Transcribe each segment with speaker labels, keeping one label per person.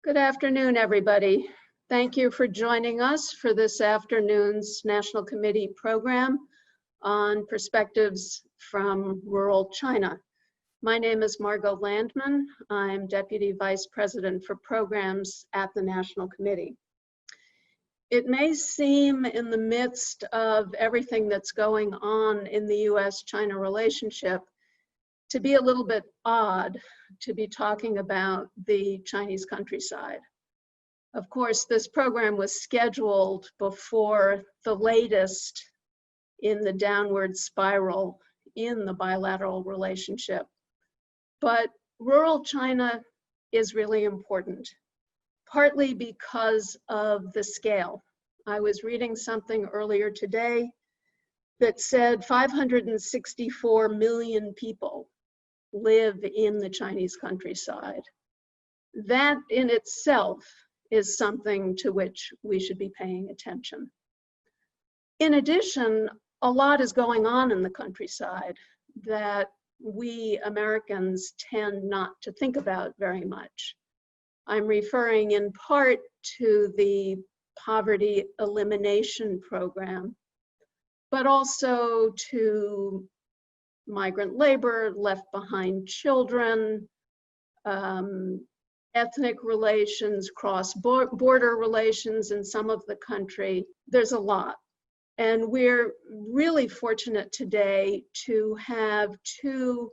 Speaker 1: Good afternoon, everybody. Thank you for joining us for this afternoon's National Committee program on perspectives from rural China. My name is Margot Landman. I'm Deputy Vice President for Programs at the National Committee. It may seem in the midst of everything that's going on in the US-China relationship to be a little bit odd to be talking about the Chinese countryside. Of course, this program was scheduled before the latest in the downward spiral in the bilateral relationship. But rural China is really important, partly because of the scale. I was reading something earlier today that said 564 million people live in the Chinese countryside. That in itself is something to which we should be paying attention. In addition, a lot is going on in the countryside that we Americans tend not to think about very much. I'm referring in part to the poverty elimination program, but also to migrant labor, left behind children, ethnic relations, cross-border relations in some of the country. There's a lot. And we're really fortunate today to have two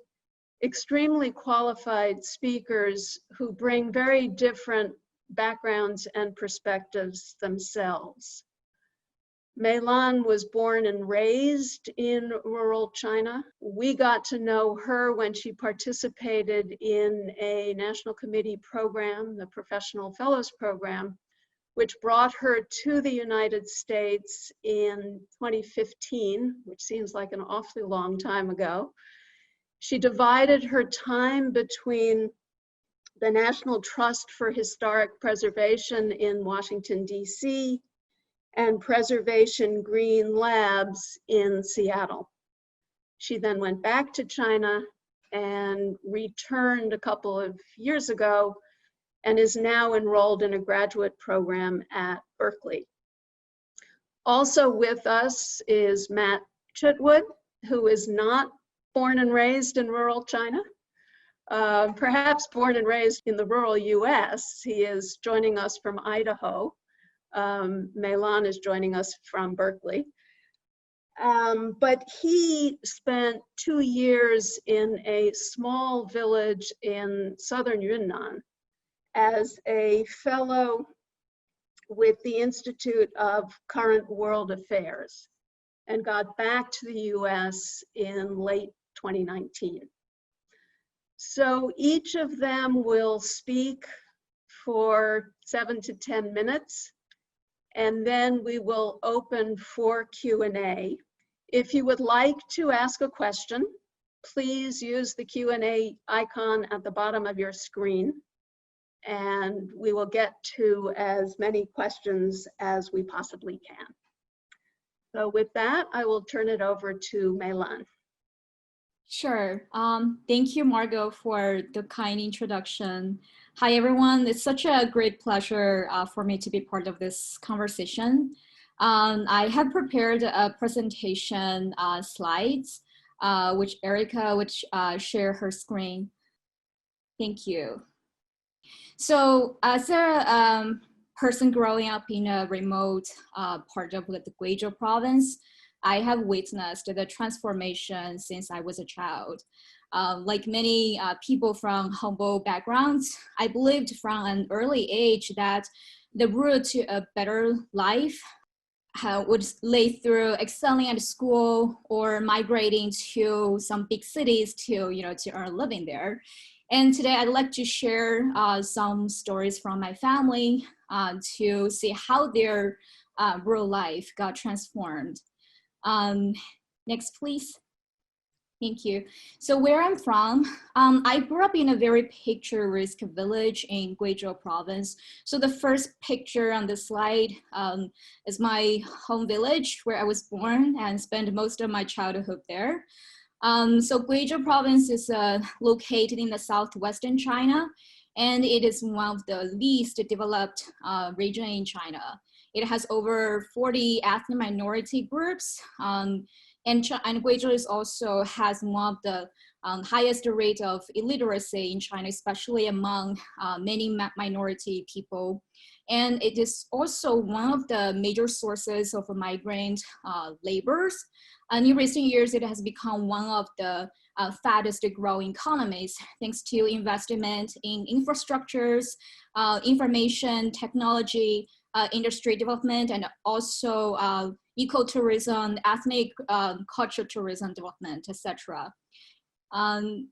Speaker 1: extremely qualified speakers who bring very different backgrounds and perspectives themselves. Mei Lan was born and raised in rural China. We got to know her when she participated in a National Committee program, the Professional Fellows Program, which brought her to the United States in 2015, which seems like an awfully long time ago. She divided her time between the National Trust for Historic Preservation in Washington, D.C., and Preservation Green Labs in Seattle. She then went back to China and returned a couple of years ago and is now enrolled in a graduate program at Berkeley. Also with us is Matt Chitwood, who is not born and raised in rural China, perhaps born and raised in the rural US. He is joining us from Idaho. Maelon is joining us from Berkeley. But he spent 2 years in a small village in southern Yunnan as a fellow with the Institute of Current World Affairs and got back to the US in late 2019. So each of them will speak for 7 to 10 minutes. And then we will open for Q&A. If you would like to ask a question, please use the Q&A icon at the bottom of your screen, and we will get to as many questions as we possibly can. So with that, I will turn it over to Mei Lan.
Speaker 2: Sure. Thank you, Margot, for the kind introduction. Hi, everyone. It's such a great pleasure for me to be part of this conversation. I have prepared a presentation slides, which Erica would share her screen. Thank you. So as a person growing up in a remote part of the Guizhou province, I have witnessed the transformation since I was a child. Like many people from humble backgrounds, I believed from an early age that the route to a better life would lay through excelling at school or migrating to some big cities to earn a living there. And today I'd like to share some stories from my family to see how their rural life got transformed. Next, please. Thank you. So where I'm from, I grew up in a very picturesque village in Guizhou province. So the first picture on the slide is my home village where I was born and spent most of my childhood there. So Guizhou province is located in the southwestern China, and it is one of the least developed region in China. It has over 40 ethnic minority groups, and Guizhou also has one of the highest rate of illiteracy in China, especially among many minority people. And it is also one of the major sources of migrant laborers. And in recent years, it has become one of the fastest growing economies, thanks to investment in infrastructures, information technology, industry development, and also ecotourism, ethnic culture tourism development, etc.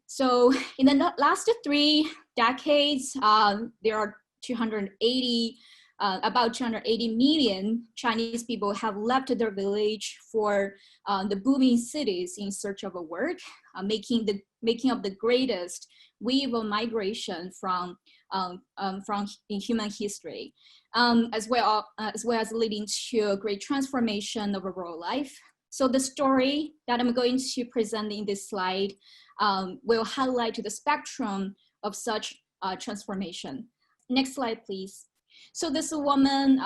Speaker 2: So in the last 3 decades, there are about 280 million Chinese people have left their village for the booming cities in search of a work, making up the greatest wave of migration from in human history, as well as leading to a great transformation of rural life. So the story that I'm going to present in this slide will highlight the spectrum of such transformation. Next slide, please. So this woman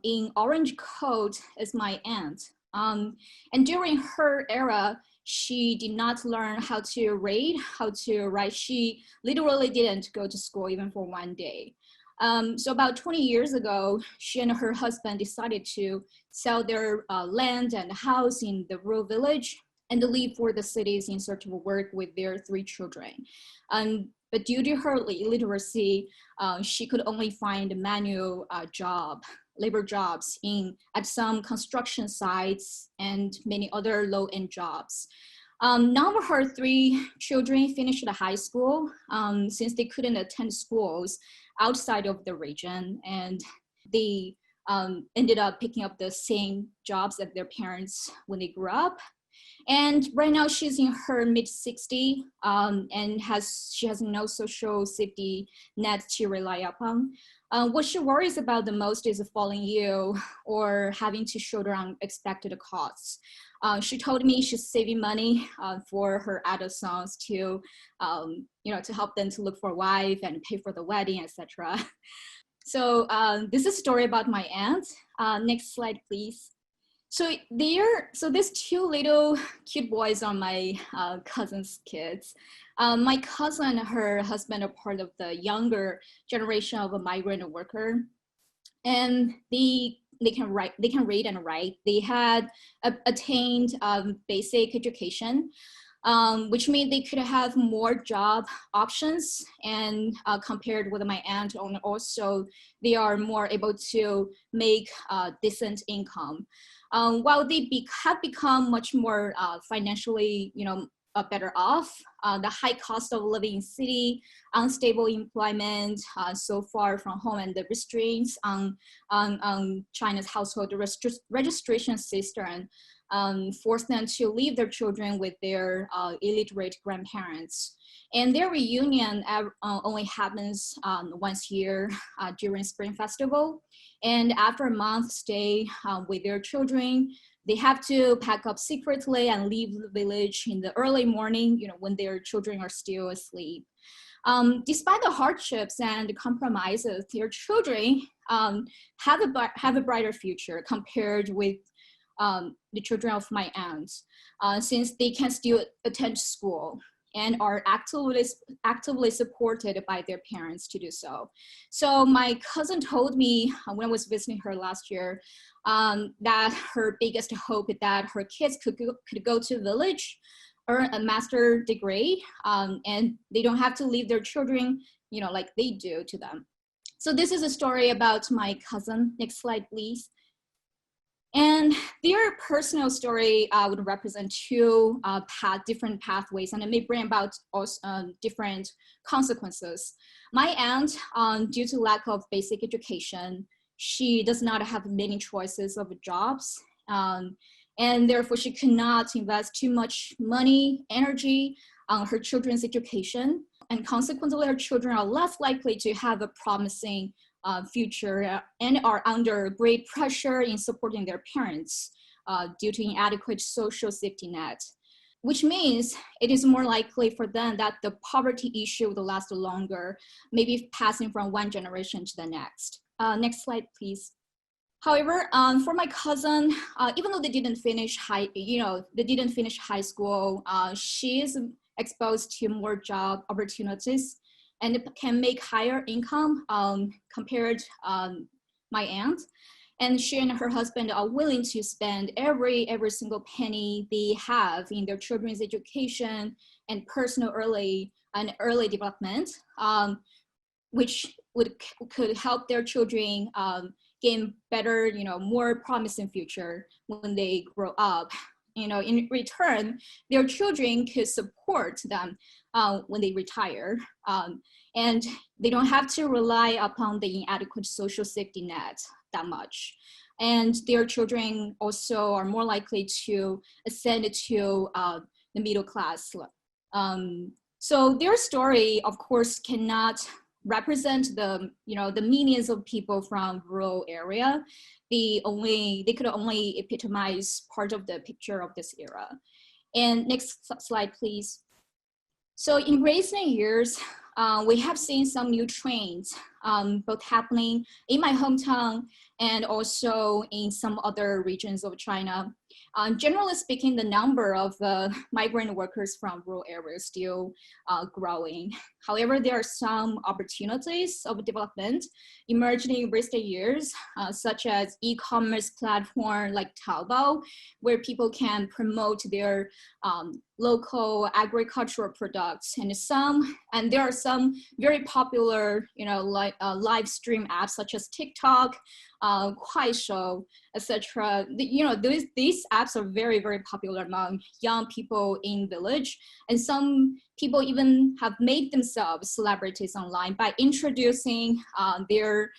Speaker 2: in orange coat is my aunt. And during her era, she did not learn how to read, how to write. She literally didn't go to school even for 1 day. So about 20 years ago, she and her husband decided to sell their land and house in the rural village and leave for the cities in search of work with their 3 children. But due to her illiteracy, she could only find manual labor jobs at some construction sites and many other low-end jobs. None of her 3 children finished high school since they couldn't attend schools outside of the region, and they ended up picking up the same jobs as their parents when they grew up. And right now she's in her mid-60s and she has no social safety net to rely upon. What she worries about the most is falling ill or having to shoulder unexpected costs. She told me she's saving money for her adult sons to help them to look for a wife and pay for the wedding, etc. So this is a story about my aunt. Next slide, please. So these 2 little cute boys are my cousin's kids. My cousin and her husband are part of the younger generation of a migrant worker, and they can read and write. They had attained basic education, which means they could have more job options, and compared with my aunt, and also they are more able to make decent income. While they have become much more financially, better off, the high cost of living in city, unstable employment, so far from home, and the restraints on China's household registration system forced them to leave their children with their illiterate grandparents. And their reunion only happens once a year during Spring Festival. And after a month stay with their children, they have to pack up secretly and leave the village in the early morning, when their children are still asleep. Despite the hardships and compromises, their children have a brighter future compared with the children of my aunt, since they can still attend school and are actively supported by their parents to do so. So my cousin told me when I was visiting her last year that her biggest hope is that her kids could go to village, earn a master's degree, and they don't have to leave their children, like they do to them. So this is a story about my cousin. Next slide, please. And their personal story would represent 2 different pathways, and it may bring about also, different consequences. My aunt, due to lack of basic education, she does not have many choices of jobs, and therefore she cannot invest too much money, energy on her children's education, and consequently her children are less likely to have a promising future and are under great pressure in supporting their parents due to inadequate social safety net. which means it is more likely for them that the poverty issue will last longer, maybe passing from one generation to the next. Next slide, please. However, for my cousin, even though they didn't finish high school, she is exposed to more job opportunities and can make higher income compared my aunt. And she and her husband are willing to spend every single penny they have in their children's education and personal early development, which could help their children gain better, more promising future when they grow up. In return, their children could support them when they retire. And they don't have to rely upon the inadequate social safety net that much. And their children also are more likely to ascend to the middle class. So their story, of course, cannot represent the millions of people from rural area. They could only epitomize part of the picture of this era. And next slide, please. So in recent years, we have seen some new trends, both happening in my hometown and also in some other regions of China. Generally speaking, the number of migrant workers from rural areas still growing. However, there are some opportunities of development emerging in recent years, such as e-commerce platform like Taobao, where people can promote their local agricultural products, and there are some very popular, live stream apps such as TikTok, Kuaishou, etc. These apps are very, very popular among young people in village, and some people even have made themselves celebrities online by introducing their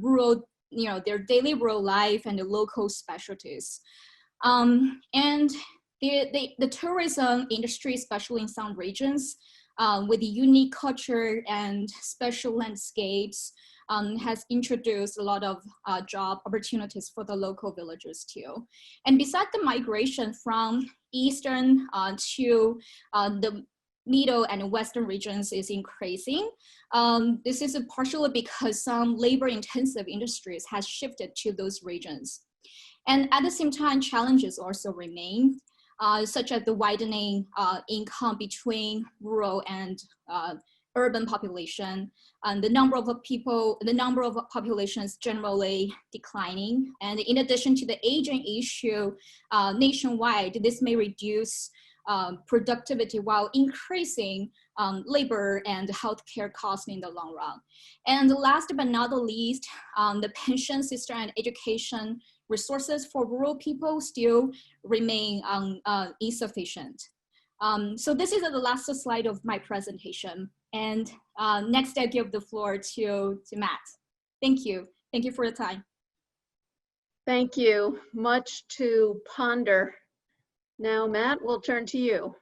Speaker 2: rural, their daily rural life and the local specialties. And the tourism industry, especially in some regions, with the unique culture and special landscapes, has introduced a lot of job opportunities for the local villagers too. And besides the migration from eastern to the middle and western regions is increasing, this is partially because some labor-intensive industries has shifted to those regions. And at the same time, challenges also remain, such as the widening income between rural and urban population, and the number of populations generally declining. And in addition to the aging issue nationwide, this may reduce productivity while increasing labor and healthcare costs in the long run. And last but not the least, the pension system and education resources for rural people still remain insufficient. So this is the last slide of my presentation. And next I give the floor to Matt. Thank you. Thank you for your time.
Speaker 1: Thank you. Much to ponder. Now, Matt, we'll turn to you.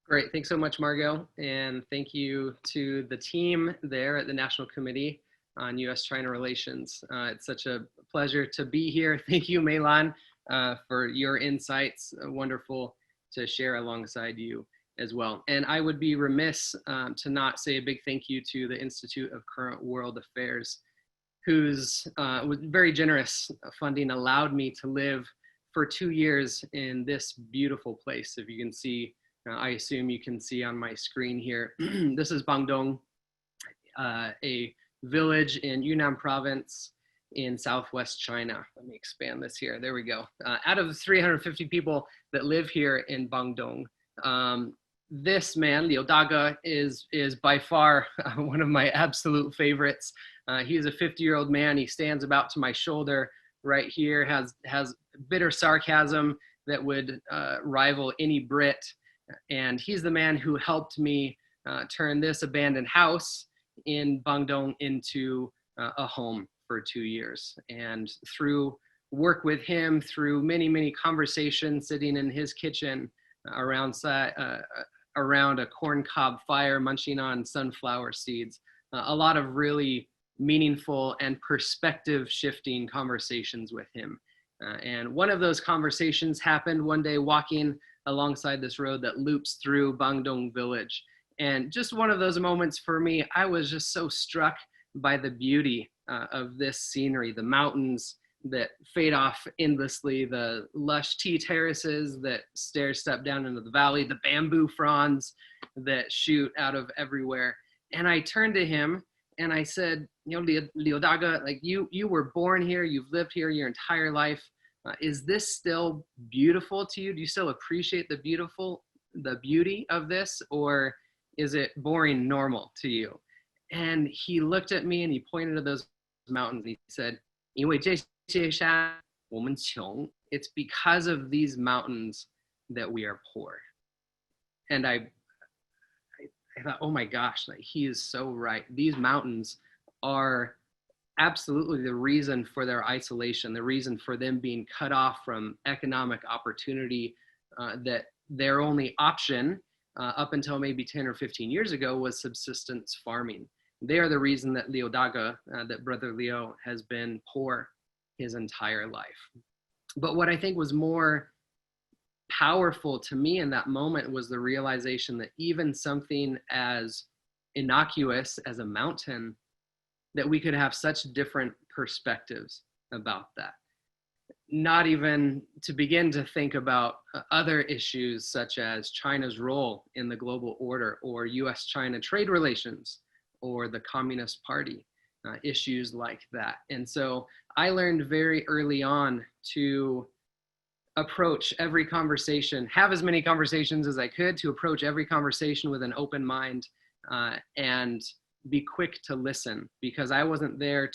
Speaker 3: Great. Thanks so much, Margot. And thank you to the team there at the National Committee on U.S.-China Relations. It's such a pleasure to be here. Thank you, Mei Lan, for your insights. Wonderful to share alongside you as well. And I would be remiss to not say a big thank you to the Institute of Current World Affairs, whose very generous funding allowed me to live for 2 years in this beautiful place. If you can see, I assume you can see on my screen here, this is Bangdong, a village in Yunnan province in southwest China. Let me expand this here. There we go. Out of the 350 people that live here in Bangdong, this man, Liu Dage, is by far one of my absolute favorites. He's a 50-year-old man. He stands about to my shoulder right here, has bitter sarcasm that would rival any Brit. And he's the man who helped me turn this abandoned house in Bangdong into a home for 2 years. And through work with him, through many, many conversations sitting in his kitchen around a corn cob fire, munching on sunflower seeds, a lot of really meaningful and perspective shifting conversations with him. And one of those conversations happened one day walking alongside this road that loops through Bangdong village. And just one of those moments for me, I was just so struck by the beauty of this scenery, the mountains that fade off endlessly, the lush tea terraces that stair step down into the valley, the bamboo fronds that shoot out of everywhere. And I turned to him and I said, you know, Liu Daga, like you were born here, you've lived here your entire life. Is this still beautiful to you? Do you still appreciate the beauty of this, or is it boring normal to you? And he looked at me and he pointed to those mountains and he said, 因为这些山我们穷. It's because of these mountains that we are poor. And I thought, oh my gosh, like he is so right. These mountains are absolutely the reason for their isolation, the reason for them being cut off from economic opportunity, that their only option up until maybe 10 or 15 years ago was subsistence farming. They are the reason that Liu Daga, that Brother Liu, has been poor his entire life. But what I think was more powerful to me in that moment was the realization that even something as innocuous as a mountain, that we could have such different perspectives about that. Not even to begin to think about other issues such as China's role in the global order, or US-China trade relations, or the Communist Party, issues like that. And so I learned very early on to approach every conversation, have as many conversations as I could, to approach every conversation with an open mind, and be quick to listen, because I wasn't there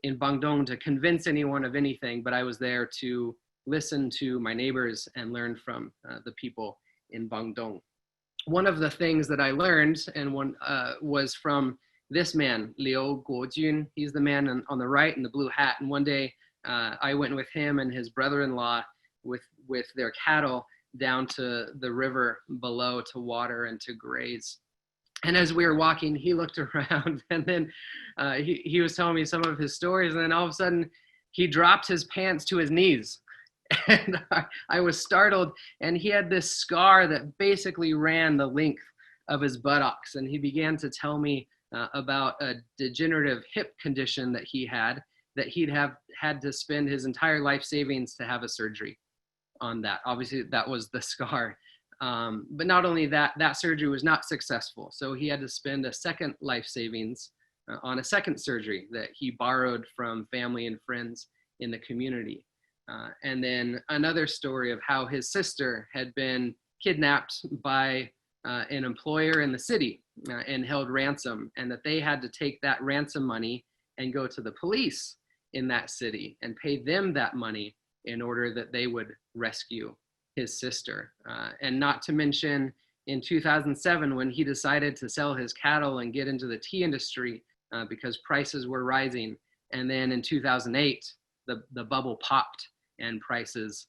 Speaker 3: in Bangdong to convince anyone of anything, but I was there to listen to my neighbors and learn from the people in Bangdong. One of the things that I learned was from this man, Liu Guojun. He's the man on the right in the blue hat. And one day I went with him and his brother-in-law with their cattle down to the river below to water and to graze. And as we were walking, he looked around and then he was telling me some of his stories. And then all of a sudden he dropped his pants to his knees. And I was startled, and he had this scar that basically ran the length of his buttocks. And he began to tell me about a degenerative hip condition that he had, that he'd have had to spend his entire life savings to have a surgery on that. Obviously, that was the scar. But not only that, that surgery was not successful. So he had to spend a second life savings on a second surgery that he borrowed from family and friends in the community. And then another story of how his sister had been kidnapped by an employer in the city and held ransom, and that they had to take that ransom money and go to the police in that city and pay them that money in order that they would rescue his sister. And not to mention in 2007, when he decided to sell his cattle and get into the tea industry because prices were rising. And then in 2008, the bubble popped and prices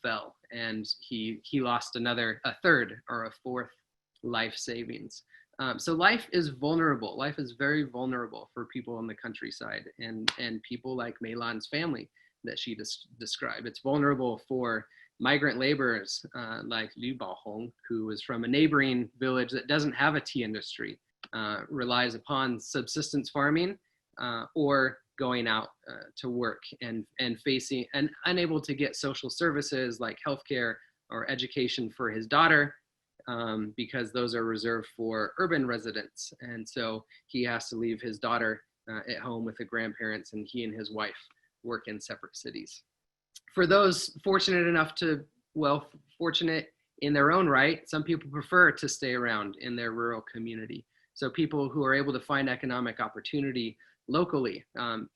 Speaker 3: fell, and he lost a third or a fourth life savings. So life is vulnerable. Life is very vulnerable for people in the countryside, and people like Mei Lan's family that she described. It's vulnerable for migrant laborers like Liu Baohong, who is from a neighboring village that doesn't have a tea industry, relies upon subsistence farming, or going out to work and facing and unable to get social services like healthcare or education for his daughter, because those are reserved for urban residents. And so he has to leave his daughter at home with the grandparents, and he and his wife work in separate cities. For those fortunate enough fortunate in their own right, some people prefer to stay around in their rural community. So people who are able to find economic opportunity locally,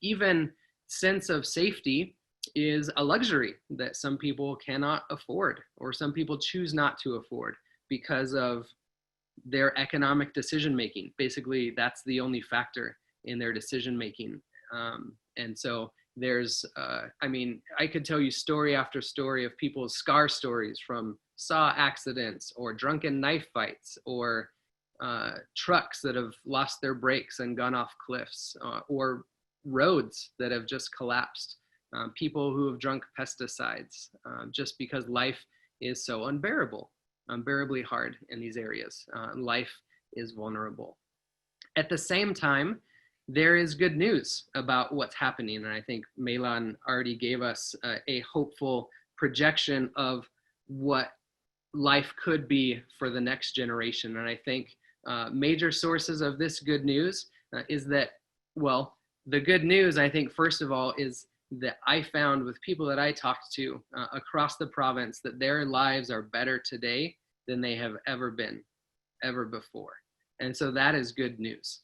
Speaker 3: even sense of safety is a luxury that some people cannot afford, or some people choose not to afford because of their economic decision making. Basically, that's the only factor in their decision making. And so there's, I could tell you story after story of people's scar stories from saw accidents or drunken knife fights, or trucks that have lost their brakes and gone off cliffs, or roads that have just collapsed people who have drunk pesticides, just because life is so unbearably hard in these areas. Life is vulnerable. At the same time, there is good news about what's happening. And I think Mei Lan already gave us a hopeful projection of what life could be for the next generation. And I think major sources of this good news is that, well, the good news, I think, first of all, is that I found with people that I talked to across the province that their lives are better today than they have ever been, ever before. And so that is good news.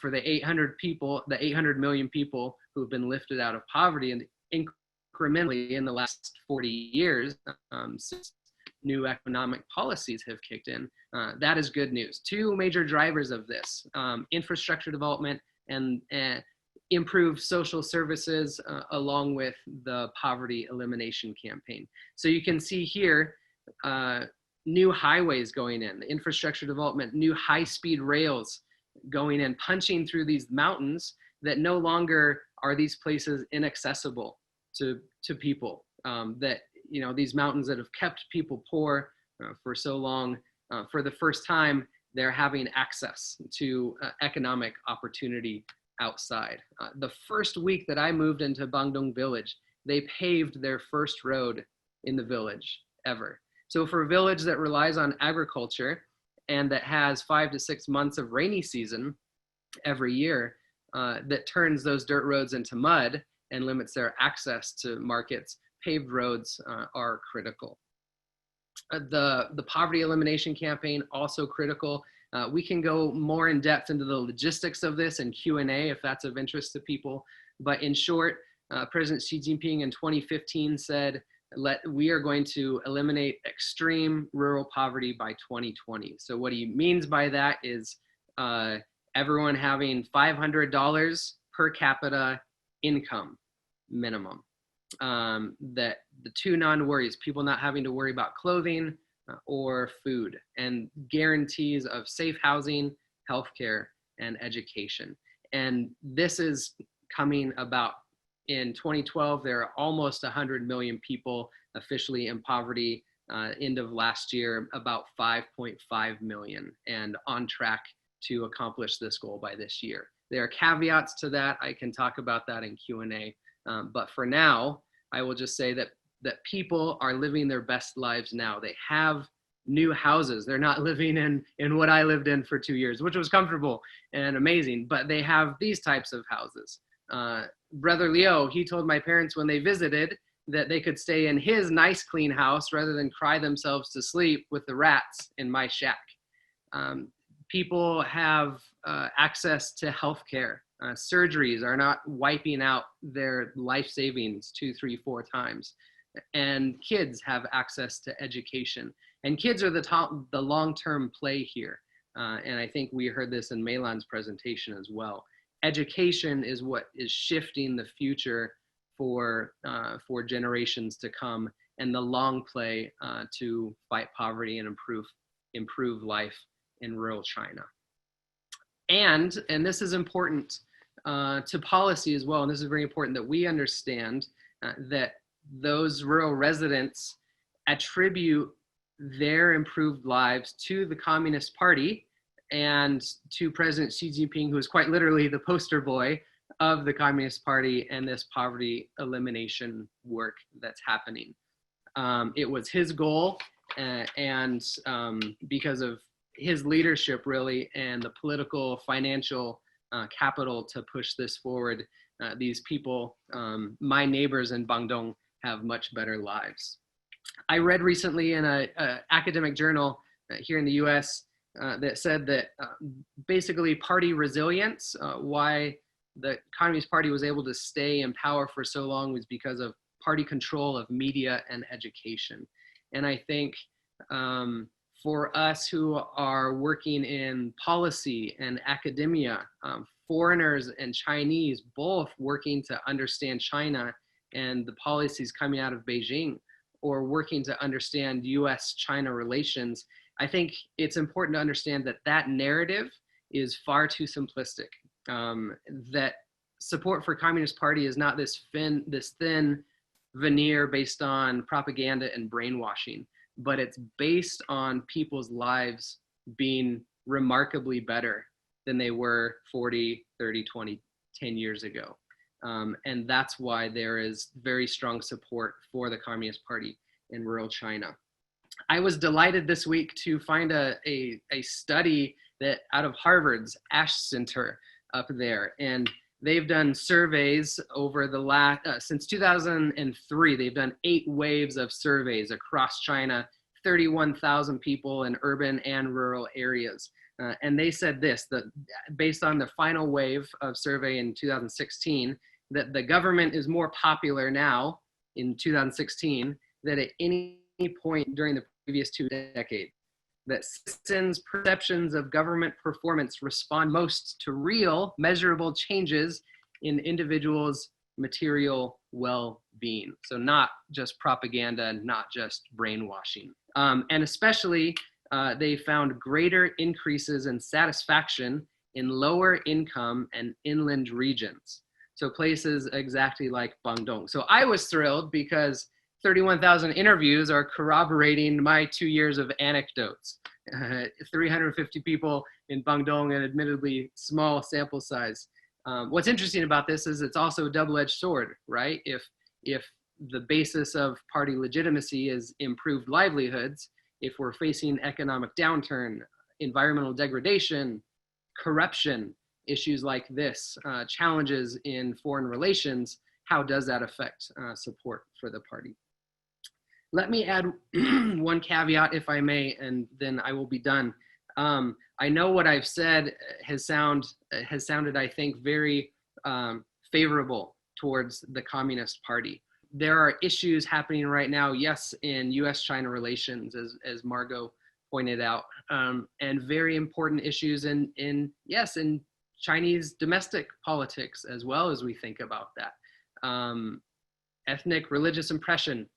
Speaker 3: For the 800 million people who have been lifted out of poverty and incrementally in the last 40 years, since new economic policies have kicked in, that is good news. Two major drivers of this, infrastructure development and improved social services, along with the poverty elimination campaign. So you can see here, new highways going in, the infrastructure development, new high-speed rails going in, punching through these mountains that no longer are these places inaccessible to people. That, you know, these mountains that have kept people poor for so long, for the first time, they're having access to economic opportunity outside. The first week that I moved into Bangdong village, they paved their first road in the village ever. So for a village that relies on agriculture and that has 5 to 6 months of rainy season every year, that turns those dirt roads into mud and limits their access to markets, paved roads are critical. The poverty elimination campaign, also critical. We can go more in depth into the logistics of this in Q&A if that's of interest to people. But in short, President Xi Jinping in 2015 said, we are going to eliminate extreme rural poverty by 2020. So what he means by that is everyone having $500 per capita income minimum. That the two non-worries, people not having to worry about clothing or food, and guarantees of safe housing, healthcare, and education. And this is coming about. In 2012, there are almost 100 million people officially in poverty. End of last year, about 5.5 million, and on track to accomplish this goal by this year. There are caveats to that. I can talk about that in Q&A. But for now, I will just say that people are living their best lives now. They have new houses. They're not living in what I lived in for 2 years, which was comfortable and amazing, but they have these types of houses. Brother Leo, he told my parents when they visited that they could stay in his nice clean house rather than cry themselves to sleep with the rats in my shack. People have access to healthcare. Surgeries are not wiping out their life savings 2, 3, 4 times. And kids have access to education. And kids are the long-term play here. And I think we heard this in Maelon's presentation as well. Education is what is shifting the future for generations to come, and the long play to fight poverty and improve life in rural China. And this is important to policy as well, and this is very important that we understand that those rural residents attribute their improved lives to the Communist Party and to President Xi Jinping, who is quite literally the poster boy of the Communist Party and this poverty elimination work that's happening. It was his goal, and because of his leadership, really, and the political, financial capital to push this forward, these people, my neighbors in Bangdong, have much better lives. I read recently in an academic journal here in the US that said that basically party resilience, why the Communist Party was able to stay in power for so long, was because of party control of media and education. And I think for us who are working in policy and academia, foreigners and Chinese both working to understand China and the policies coming out of Beijing, or working to understand US-China relations, I think it's important to understand that that narrative is far too simplistic. That support for Communist Party is not this thin veneer based on propaganda and brainwashing, but it's based on people's lives being remarkably better than they were 40, 30, 20, 10 years ago. And that's why there is very strong support for the Communist Party in rural China. I was delighted this week to find a study that out of Harvard's Ash Center up there, and they've done surveys over the last, since 2003, they've done 8 waves of surveys across China, 31,000 people in urban and rural areas. And they said this, that based on the final wave of survey in 2016, that the government is more popular now in 2016 than at any point during the previous 2 decades. That citizens' perceptions of government performance respond most to real, measurable changes in individuals' material well-being. So not just propaganda, not just brainwashing. And especially, they found greater increases in satisfaction in lower income and inland regions. So places exactly like Guangdong. So I was thrilled because 31,000 interviews are corroborating my 2 years of anecdotes. 350 people in Guangdong, an admittedly small sample size. What's interesting about this is it's also a double-edged sword, right? If the basis of party legitimacy is improved livelihoods, if we're facing economic downturn, environmental degradation, corruption, issues like this, challenges in foreign relations, how does that affect support for the party? Let me add one caveat, if I may, and then I will be done. I know what I've said has sounded, I think, very favorable towards the Communist Party. There are issues happening right now, yes, in US-China relations, as Margot pointed out, and very important issues in Chinese domestic politics as well, as we think about that. Ethnic religious oppression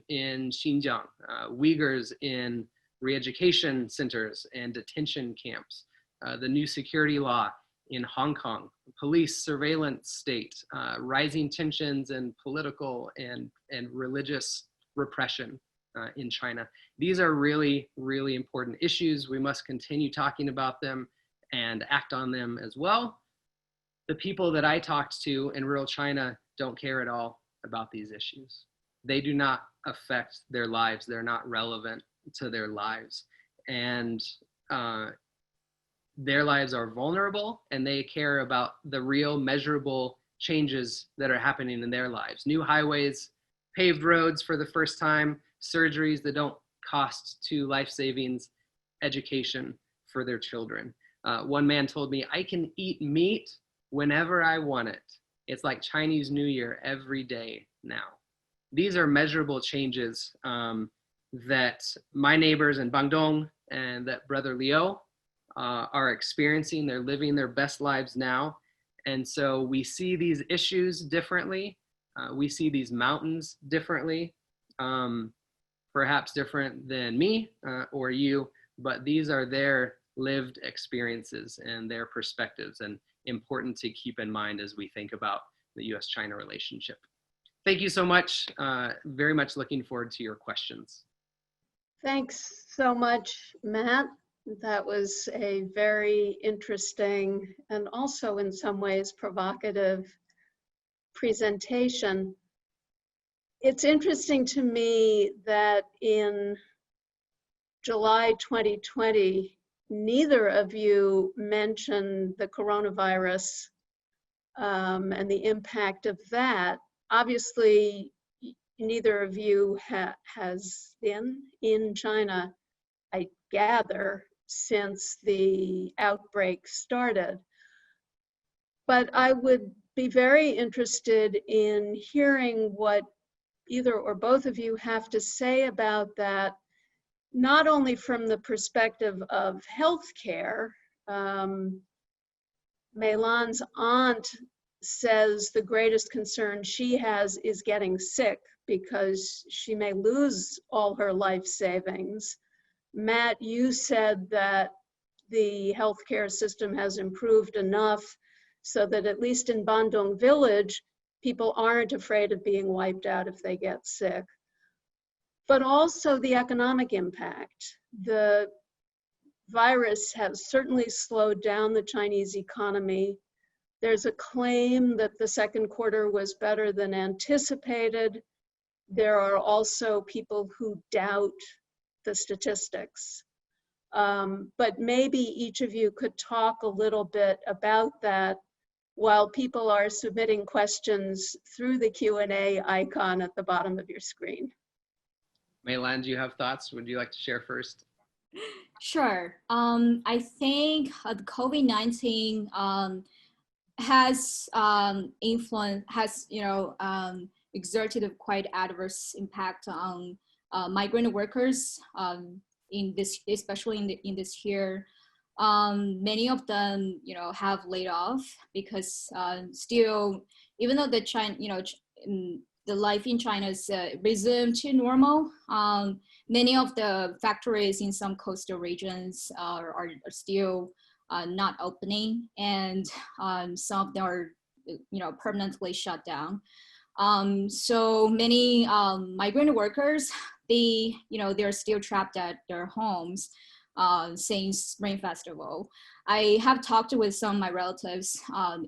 Speaker 3: in Xinjiang, Uyghurs in re-education centers and detention camps, the new security law in Hong Kong, police surveillance state, rising tensions and political and religious repression in China. These are really, really important issues. We must continue talking about them and act on them as well. The people that I talked to in rural China don't care at all about these issues. They do not affect their lives. They're not relevant to their lives. And their lives are vulnerable, and they care about the real measurable changes that are happening in their lives. New highways, paved roads for the first time, surgeries that don't cost to life savings, education for their children. One man told me, I can eat meat whenever I want it. It's like Chinese New Year every day now. These are measurable changes that my neighbors in Guangdong and that Brother Liu are experiencing. They're living their best lives now. And so we see these issues differently. We see these mountains differently, perhaps different than me or you, but these are their lived experiences and their perspectives, and important to keep in mind as we think about the US-China relationship. Thank you so much. Very much looking forward to your questions.
Speaker 1: Thanks so much, Matt. That was a very interesting and also in some ways provocative presentation. It's interesting to me that in July 2020, neither of you mentioned the coronavirus and the impact of that. Obviously, neither of you has been in China, I gather, since the outbreak started. But I would be very interested in hearing what either or both of you have to say about that, not only from the perspective of healthcare. Mei Lan's aunt says the greatest concern she has is getting sick because she may lose all her life savings. Matt, you said that the healthcare system has improved enough so that at least in Bandung village, people aren't afraid of being wiped out if they get sick. But also the economic impact. The virus has certainly slowed down the Chinese economy. There's a claim that the second quarter was better than anticipated. There are also people who doubt the statistics. But maybe each of you could talk a little bit about that while people are submitting questions through the Q&A icon at the bottom of your screen.
Speaker 3: Mei Lan, do you have thoughts? Would you like to share first?
Speaker 2: Sure. I think the COVID-19 has exerted a quite adverse impact on migrant workers in this, especially in this year. Many of them, have laid off because still, even though the life in China is resumed to normal, many of the factories in some coastal regions are still not opening, and some of them are, permanently shut down. So many migrant workers, they're still trapped at their homes since Spring Festival. I have talked with some of my relatives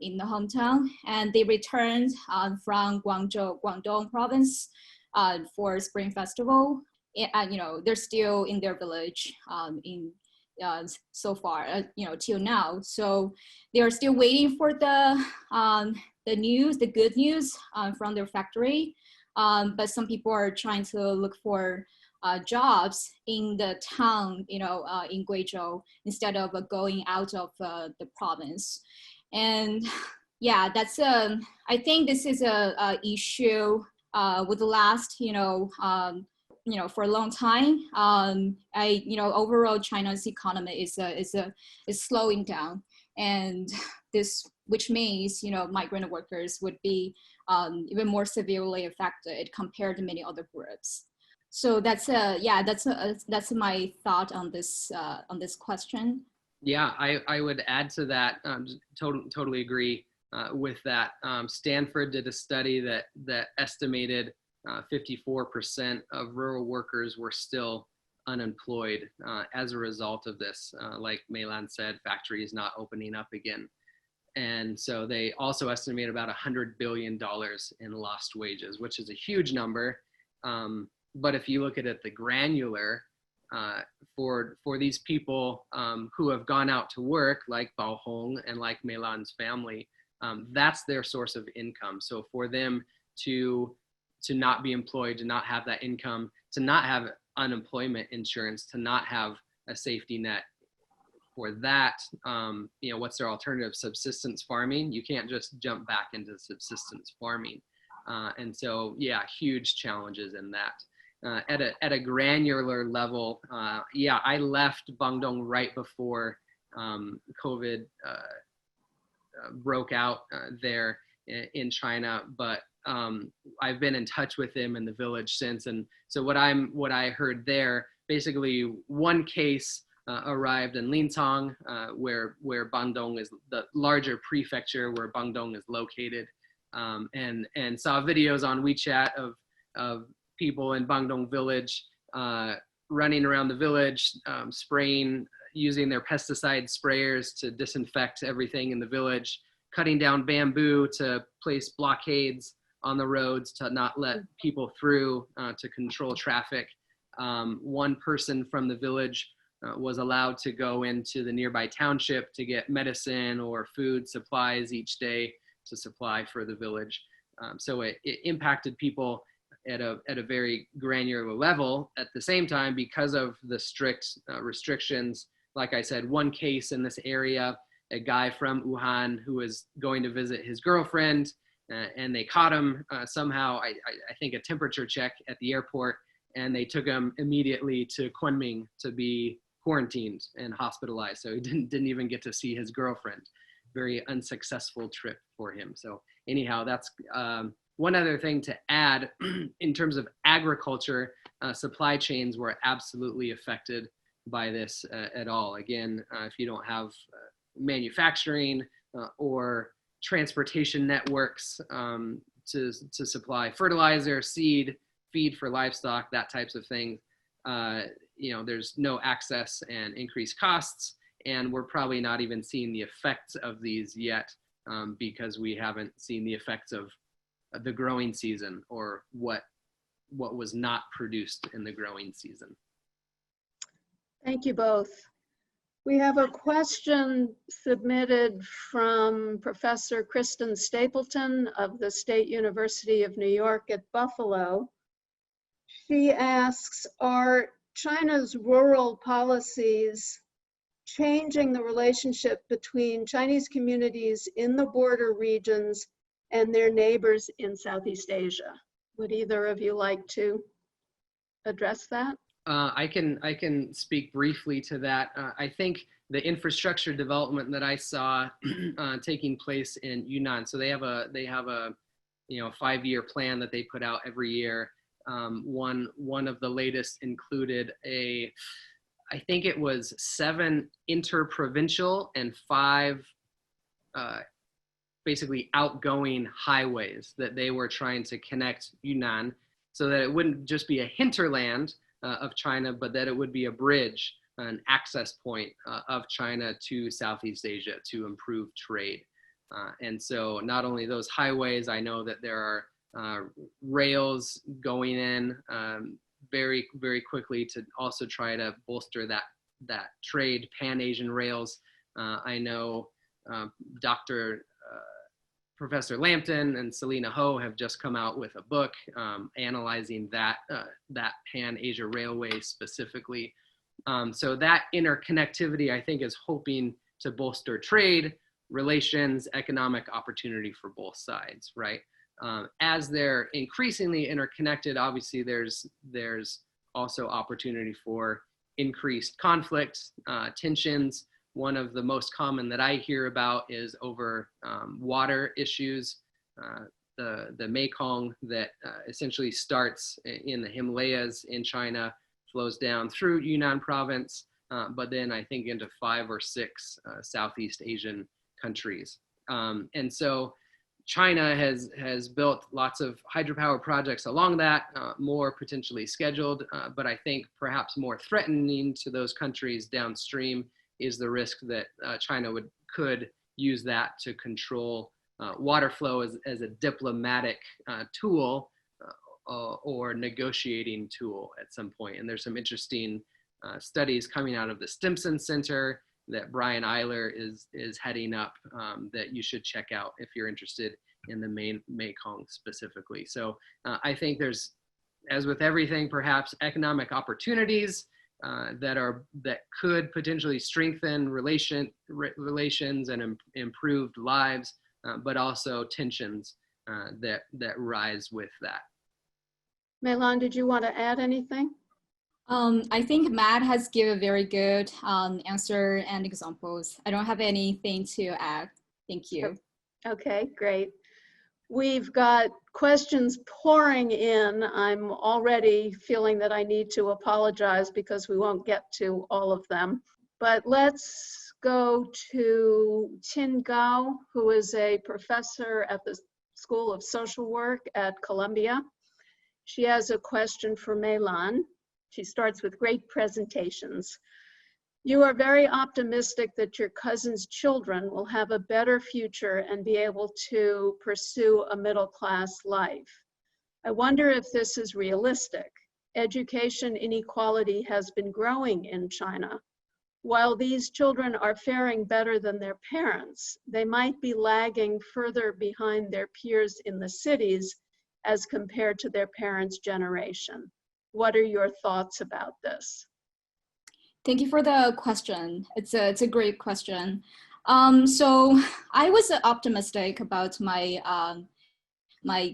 Speaker 2: in the hometown, and they returned from Guangdong province for Spring Festival. And, they're still in their village so far, till now. So they are still waiting for the news, the good news from their factory. But some people are trying to look for jobs in the town, in Guizhou, instead of going out of the province. And yeah, I think this is a issue would last, for a long time. Overall China's economy is slowing down, and which means, migrant workers would be even more severely affected compared to many other groups. So that's my thought on this question.
Speaker 3: Yeah, I would add to that. Totally agree with that. Stanford did a study that estimated 54% of rural workers were still unemployed as a result of this. Like Mei Lan said, factories not opening up again. And so they also estimate about $100 billion in lost wages, which is a huge number. But if you look at it, the granular, for these people who have gone out to work, like Bao Hong and like Mei Lan's family, that's their source of income. So for them to not be employed, to not have that income, to not have unemployment insurance, to not have a safety net, for that, what's their alternative? Subsistence farming. You can't just jump back into subsistence farming. And so, yeah, huge challenges in that. At a granular level, I left Bandung right before COVID broke out there in China, but I've been in touch with them in the village since. And so what I heard there, basically one case arrived in Lintong, where Bandung is the larger prefecture where Bandung is located, and saw videos on WeChat of people in Bandung village running around the village, spraying, using their pesticide sprayers to disinfect everything in the village, cutting down bamboo to place blockades on the roads to not let people through, to control traffic. One person from the village was allowed to go into the nearby township to get medicine or food supplies each day to supply for the village. So it impacted people at a very granular level. At the same time, because of the strict restrictions, like I said, one case in this area, a guy from Wuhan who was going to visit his girlfriend, and they caught him somehow, I think a temperature check at the airport, and they took him immediately to Kunming to be quarantined and hospitalized. So he didn't even get to see his girlfriend. Very unsuccessful trip for him. So anyhow, that's one other thing to add. In terms of agriculture, supply chains were absolutely affected by this at all. Again, if you don't have manufacturing or transportation networks to supply fertilizer, seed, feed for livestock, that types of things. There's no access and increased costs, and we're probably not even seeing the effects of these yet because we haven't seen the effects of the growing season or what was not produced in the growing season.
Speaker 1: Thank you both. We have a question submitted from Professor Kristen Stapleton of the State University of New York at Buffalo. She asks, are China's rural policies changing the relationship between Chinese communities in the border regions and their neighbors in Southeast Asia? Would either of you like to address that?
Speaker 3: I can speak briefly to that. I think the infrastructure development that I saw taking place in Yunnan. So they have a 5-year plan that they put out every year. One of the latest included I think it was 7 interprovincial and 5 basically outgoing highways that they were trying to connect Yunnan so that it wouldn't just be a hinterland of China, but that it would be a bridge, an access point of China to Southeast Asia to improve trade. And so not only those highways, I know that there are rails going in very, very quickly to also try to bolster that trade, Pan-Asian rails. I know Professor Lampton and Selena Ho have just come out with a book analyzing that Pan-Asia Railway specifically. So that interconnectivity, I think, is hoping to bolster trade, relations, economic opportunity for both sides, right? As they're increasingly interconnected, obviously there's also opportunity for increased conflict, tensions. One of the most common that I hear about is over water issues. The Mekong that essentially starts in the Himalayas in China, flows down through Yunnan province, but then I think into 5 or 6 Southeast Asian countries. And so China has built lots of hydropower projects along that, more potentially scheduled, but I think perhaps more threatening to those countries downstream is the risk that China could use that to control water flow as a diplomatic tool or negotiating tool at some point. And there's some interesting studies coming out of the Stimson Center that Brian Eiler is heading up that you should check out if you're interested in the Mekong specifically. So I think there's, as with everything, perhaps economic opportunities that could potentially strengthen relations and improved lives, but also tensions that rise with that.
Speaker 1: Maelon, did you want to add anything?
Speaker 2: I think Matt has given a very good answer and examples. I don't have anything to add. Thank you.
Speaker 1: Okay, great. We've got questions pouring in. I'm already feeling that I need to apologize because we won't get to all of them. But let's go to Tin Gao, who is a professor at the School of Social Work at Columbia. She has a question for Mei Lan. She starts with great presentations. You are very optimistic that your cousin's children will have a better future and be able to pursue a middle-class life. I wonder if this is realistic. Education inequality has been growing in China. While these children are faring better than their parents, they might be lagging further behind their peers in the cities as compared to their parents' generation. What are your thoughts about this?
Speaker 2: Thank you for the question. It's a great question. So I was optimistic about my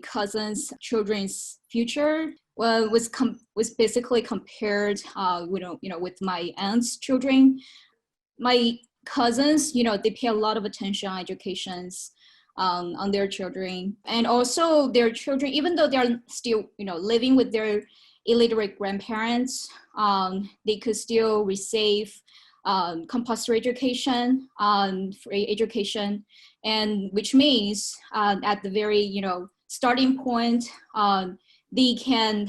Speaker 2: cousin's children's future. Well, was basically compared, with my aunt's children. My cousins, they pay a lot of attention on educations on their children, and also their children, even though they're still, living with their illiterate grandparents, they could still receive compulsory education, free education, and which means at the very starting point, they can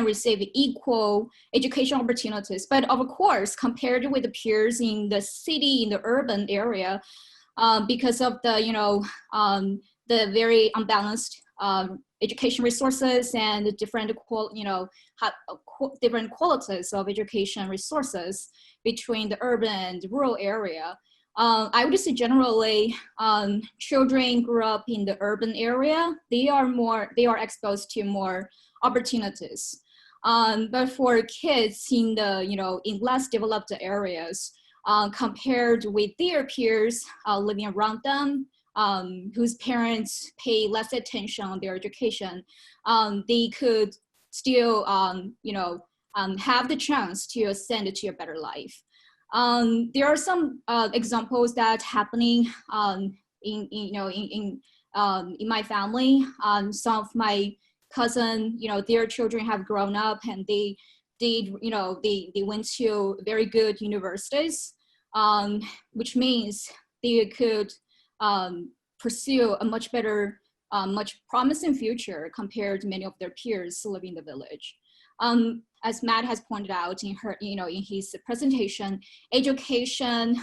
Speaker 2: receive equal education opportunities. But of course, compared with the peers in the city, in the urban area, because of the very unbalanced education resources and the different different qualities of education resources between the urban and rural area. I would say generally, children grew up in the urban area. They are exposed to more opportunities. But for kids in the in less developed areas, compared with their peers living around them, whose parents pay less attention on their education, they could still have the chance to ascend to a better life. There are some examples that happening in my family. Some of my cousin, their children have grown up and they went to very good universities, which means they could pursue a much better, much promising future compared to many of their peers living in the village. As Matt has pointed out in his presentation, education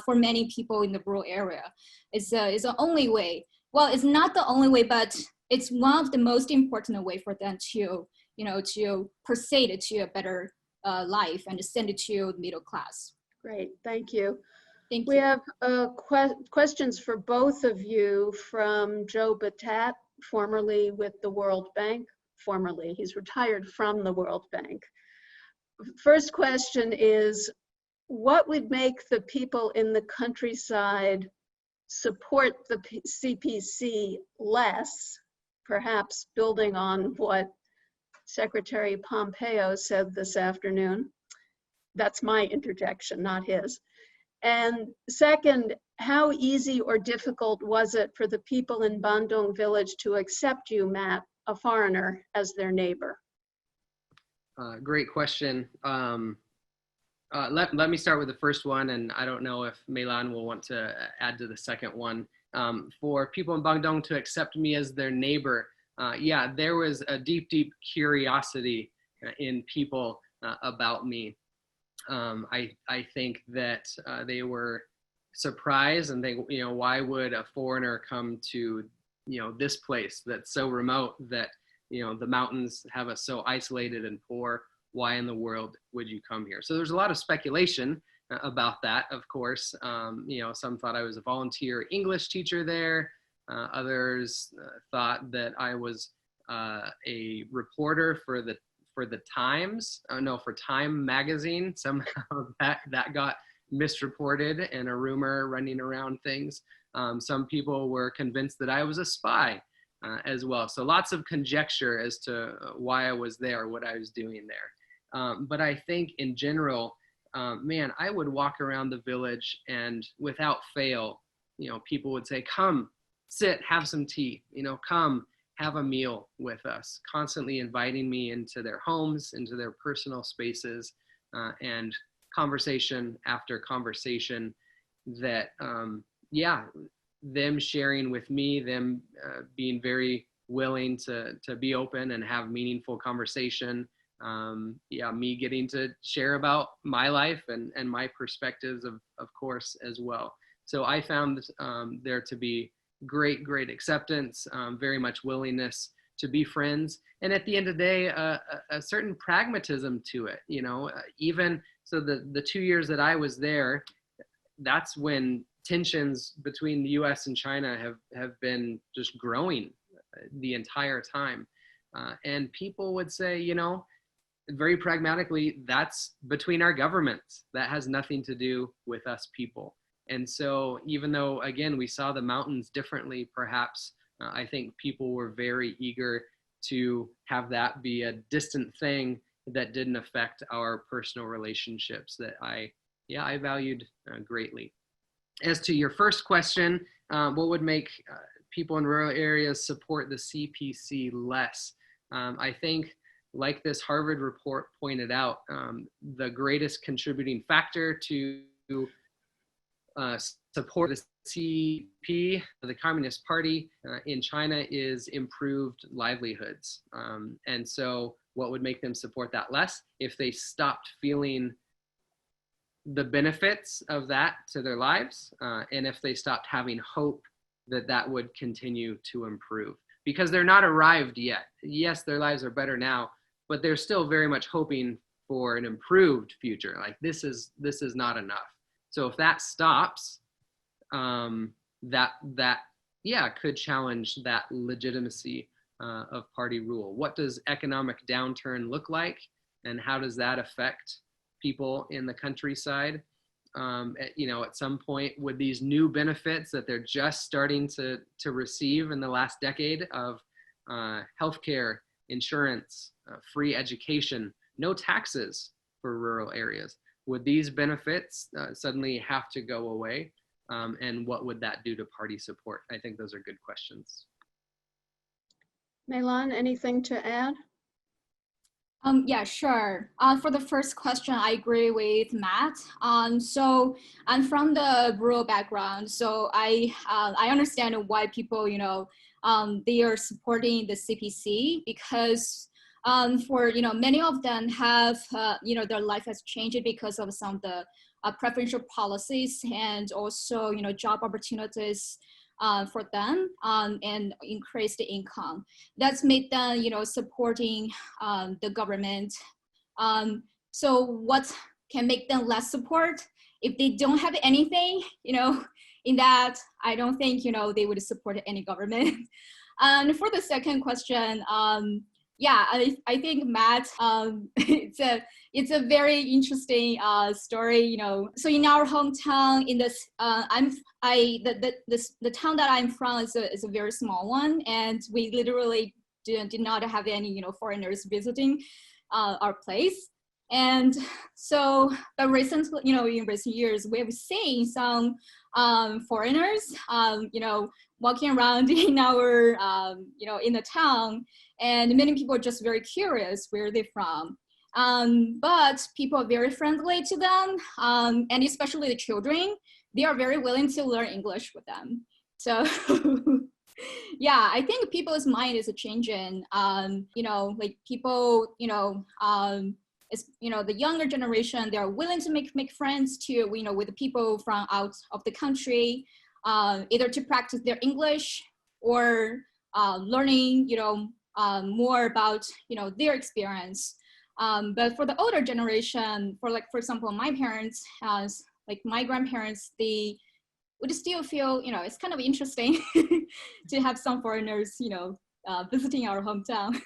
Speaker 2: for many people in the rural area is the only way. Well, it's not the only way, but it's one of the most important way for them to proceed to a better life and ascend to the middle class.
Speaker 1: Great, thank you.
Speaker 2: Thank
Speaker 1: We
Speaker 2: you.
Speaker 1: have questions for both of you from Joe Batat, formerly with the World Bank. Formerly, he's retired from the World Bank. First question is, what would make the people in the countryside support the CPC less, perhaps building on what Secretary Pompeo said this afternoon? That's my interjection, not his. And second, how easy or difficult was it for the people in Bandung village to accept you, Matt, a foreigner, as their neighbor?
Speaker 3: Great question. Let me start with the first one, and I don't know if Mei Lan will want to add to the second one. For people in Bandung to accept me as their neighbor, yeah, there was a deep, deep curiosity in people about me. I think that they were surprised, and they, why would a foreigner come to, this place that's so remote, that, the mountains have us so isolated and poor? Why in the world would you come here? So there's a lot of speculation about that, of course. Some thought I was a volunteer English teacher there. Others thought that I was a reporter for the Times. For Time magazine. Somehow that got misreported and a rumor running around things. Some people were convinced that I was a spy as well. So lots of conjecture as to why I was there, what I was doing there. But I think in general, man, I would walk around the village and without fail, people would say, come, sit, have some tea, come, have a meal with us, constantly inviting me into their homes, into their personal spaces, and conversation after conversation that, them sharing with me, them being very willing to be open and have meaningful conversation. Me getting to share about my life and my perspectives, of course, as well. So I found there to be great acceptance, very much willingness to be friends, and at the end of the day, a certain pragmatism to it. Even so, the 2 years that I was there, that's when tensions between the U.S. and China have been just growing the entire time, and people would say, very pragmatically, that's between our governments. That has nothing to do with us people. And so even though, again, we saw the mountains differently, perhaps, I think people were very eager to have that be a distant thing that didn't affect our personal relationships that I valued greatly. As to your first question, what would make people in rural areas support the CPC less? I think, like this Harvard report pointed out, the greatest contributing factor to support the CP, the Communist Party in China, is improved livelihoods. And so what would make them support that less? If they stopped feeling the benefits of that to their lives, and if they stopped having hope that that would continue to improve. Because they're not arrived yet. Yes, their lives are better now, but they're still very much hoping for an improved future. Like this is not enough. So if that stops, that could challenge that legitimacy of party rule. What does economic downturn look like, and how does that affect people in the countryside? At some point, would these new benefits that they're just starting to receive in the last decade of healthcare, insurance, free education, no taxes for rural areas, would these benefits suddenly have to go away? And what would that do to party support? I think those are good questions.
Speaker 1: Mei Lan, anything to add?
Speaker 2: Yeah, sure. For the first question, I agree with Matt. So I'm from the rural background, so I understand why people, they are supporting the CPC, because for many of them have their life has changed because of some of the preferential policies, and also job opportunities for them, and increase the income. That's made them supporting the government. So what can make them less support? If they don't have anything in that, I don't think they would support any government. And for the second question, yeah, I think Matt, it's a very interesting story, So in our hometown, in this, the town that I'm from is a very small one, and we literally did not have any foreigners visiting our place. And so, but recently, in recent years, we've seen some foreigners, walking around in our, in the town, and many people are just very curious where they're from. But people are very friendly to them, and especially the children, they are very willing to learn English with them. So yeah, I think people's mind is changing. Like people, it's, the younger generation, they're willing to make friends to, with the people from out of the country, either to practice their English or learning, more about, their experience. But for the older generation, for example, my parents, like my grandparents, they would still feel, it's kind of interesting to have some foreigners, visiting our hometown.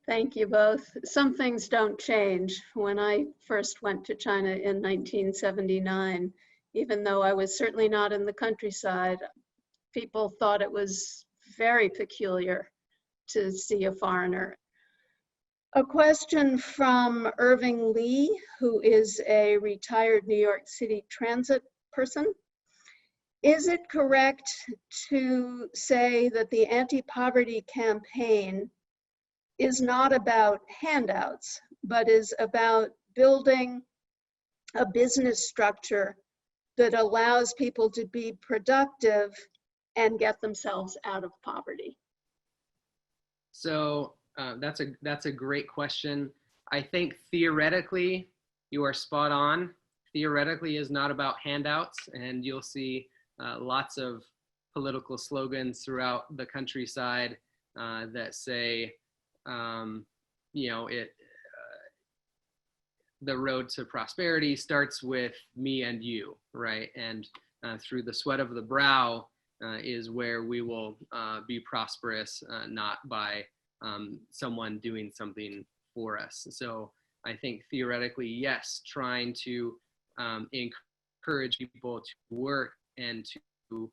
Speaker 1: Thank you both. Some things don't change. When I first went to China in 1979, even though I was certainly not in the countryside, people thought it was very peculiar to see a foreigner. A question from Irving Lee, who is a retired New York City transit person. Is it correct to say that the anti-poverty campaign is not about handouts, but is about building a business structure that allows people to be productive and get themselves out of poverty?
Speaker 3: So that's a great question. I think theoretically, you are spot on. Theoretically is not about handouts, and you'll see lots of political slogans throughout the countryside that say, the road to prosperity starts with me and you, right? And through the sweat of the brow is where we will be prosperous, not by someone doing something for us. So I think theoretically, yes, trying to encourage people to work and to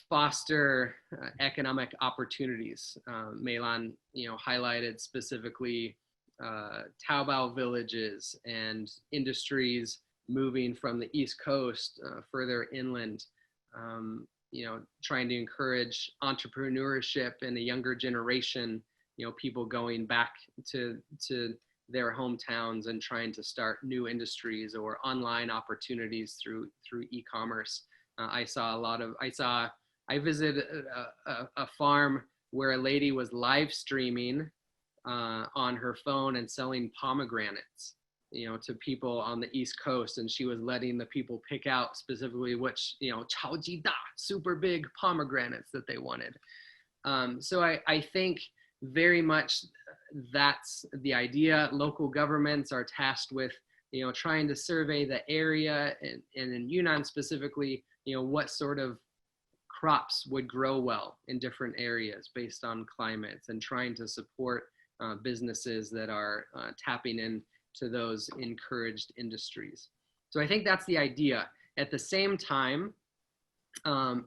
Speaker 3: foster economic opportunities. Maelon, highlighted specifically Taobao villages and industries moving from the East Coast further inland. Trying to encourage entrepreneurship in the younger generation. People going back to their hometowns and trying to start new industries or online opportunities through e-commerce. I visited a farm where a lady was live streaming on her phone and selling pomegranates, to people on the East Coast, and she was letting the people pick out specifically which, 超级大, super big pomegranates that they wanted. So I think very much that's the idea. Local governments are tasked with, trying to survey the area, and in Yunnan specifically, what sort of crops would grow well in different areas based on climates, and trying to support businesses that are tapping into those encouraged industries. So I think that's the idea. At the same time,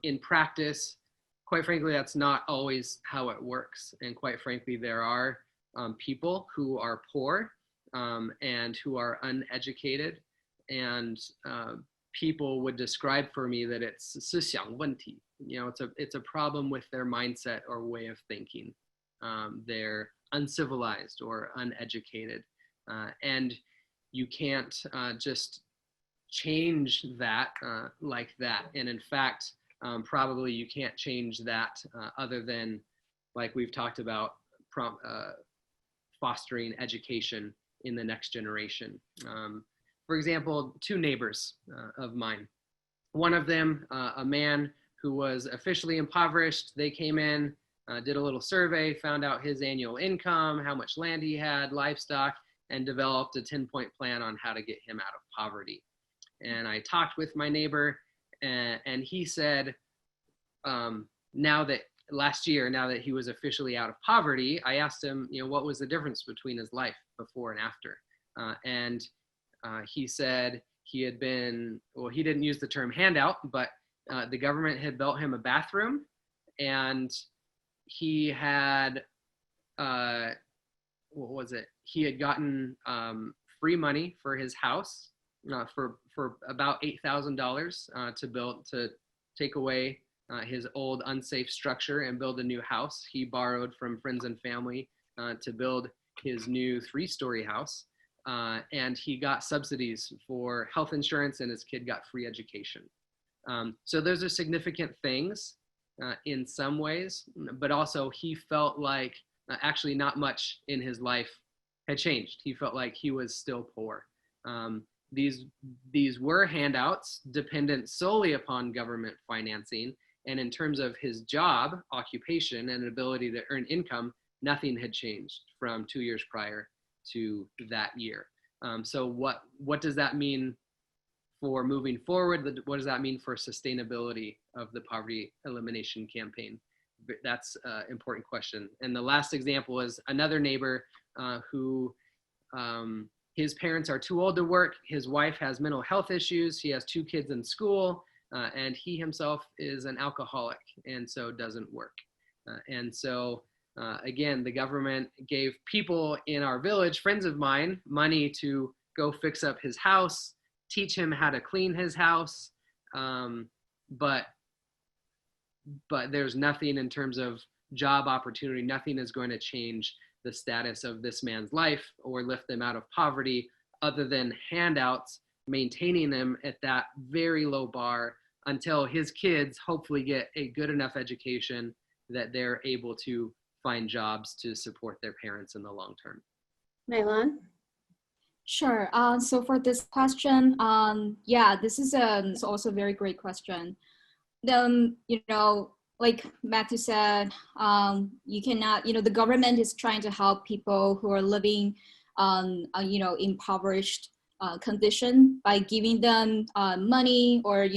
Speaker 3: in practice, quite frankly, that's not always how it works. And quite frankly, there are people who are poor and who are uneducated, and people would describe for me that it's 思想问题. It's a problem with their mindset or way of thinking. They're uncivilized or uneducated, and you can't just change that like that. And in fact, probably you can't change that other than, like we've talked about, fostering education in the next generation. For example, two neighbors of mine. One of them, a man who was officially impoverished, they came in, did a little survey, found out his annual income, how much land he had, livestock, and developed a 10-point plan on how to get him out of poverty. And I talked with my neighbor, and he said, last year, now that he was officially out of poverty, I asked him, what was the difference between his life before and after? And he said he had been, well, he didn't use the term handout, but the government had built him a bathroom, and he had, he had gotten free money for his house for about $8,000 to take away his old unsafe structure and build a new house. He borrowed from friends and family to build his new 3-story house. And he got subsidies for health insurance, and his kid got free education. So those are significant things in some ways, but also he felt like actually not much in his life had changed. He felt like he was still poor. These were handouts dependent solely upon government financing. And in terms of his job, occupation, and ability to earn income, nothing had changed from 2 years prior to that year. So what does that mean for moving forward? What does that mean for sustainability of the poverty elimination campaign? That's an important question. And the last example is another neighbor who his parents are too old to work. His wife has mental health issues. He has 2 kids in school, and he himself is an alcoholic, and so doesn't work. And so again, the government gave people in our village, friends of mine, money to go fix up his house, teach him how to clean his house. But there's nothing in terms of job opportunity. Nothing is going to change the status of this man's life or lift them out of poverty other than handouts, maintaining them at that very low bar until his kids hopefully get a good enough education that they're able to find jobs to support their parents in the long term.
Speaker 1: Maelon?
Speaker 2: Sure. So for this question, yeah, this is also a very great question. Like Matthew said, you cannot, the government is trying to help people who are living, impoverished condition by giving them money or,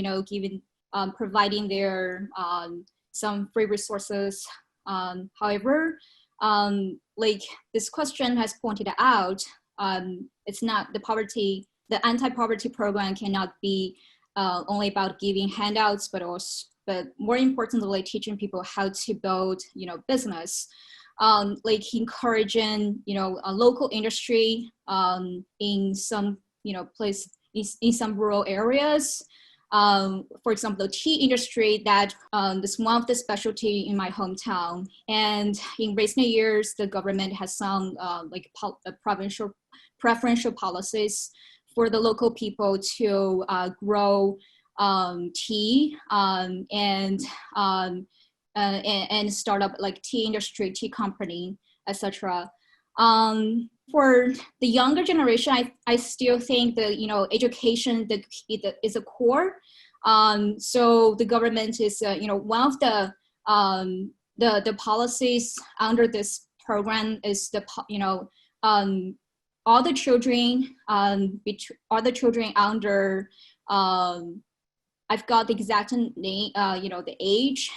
Speaker 2: providing their some free resources. However, like this question has pointed out, it's not the anti-poverty program cannot be only about giving handouts, but more importantly, teaching people how to build, business, like encouraging, a local industry in some, place in some rural areas. For example, the tea industry that is one of the specialty in my hometown. And in recent years, the government has some provincial preferential policies for the local people to grow tea and start up like tea industry, tea company, etc. For the younger generation, I still think that, education is a core. So the government is, one of the policies under this program is all the children, under, I've got the exact name, the age,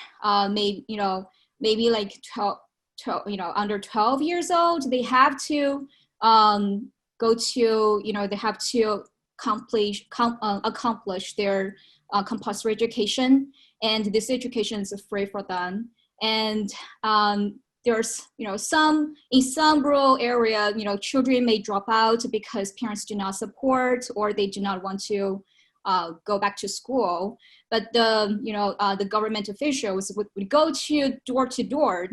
Speaker 2: maybe like 12, under 12 years old, they have to go to, they have to accomplish their compulsory education, and this education is free for them. And there's, in some rural area, children may drop out because parents do not support, or they do not want to go back to school. But the government officials would go to door,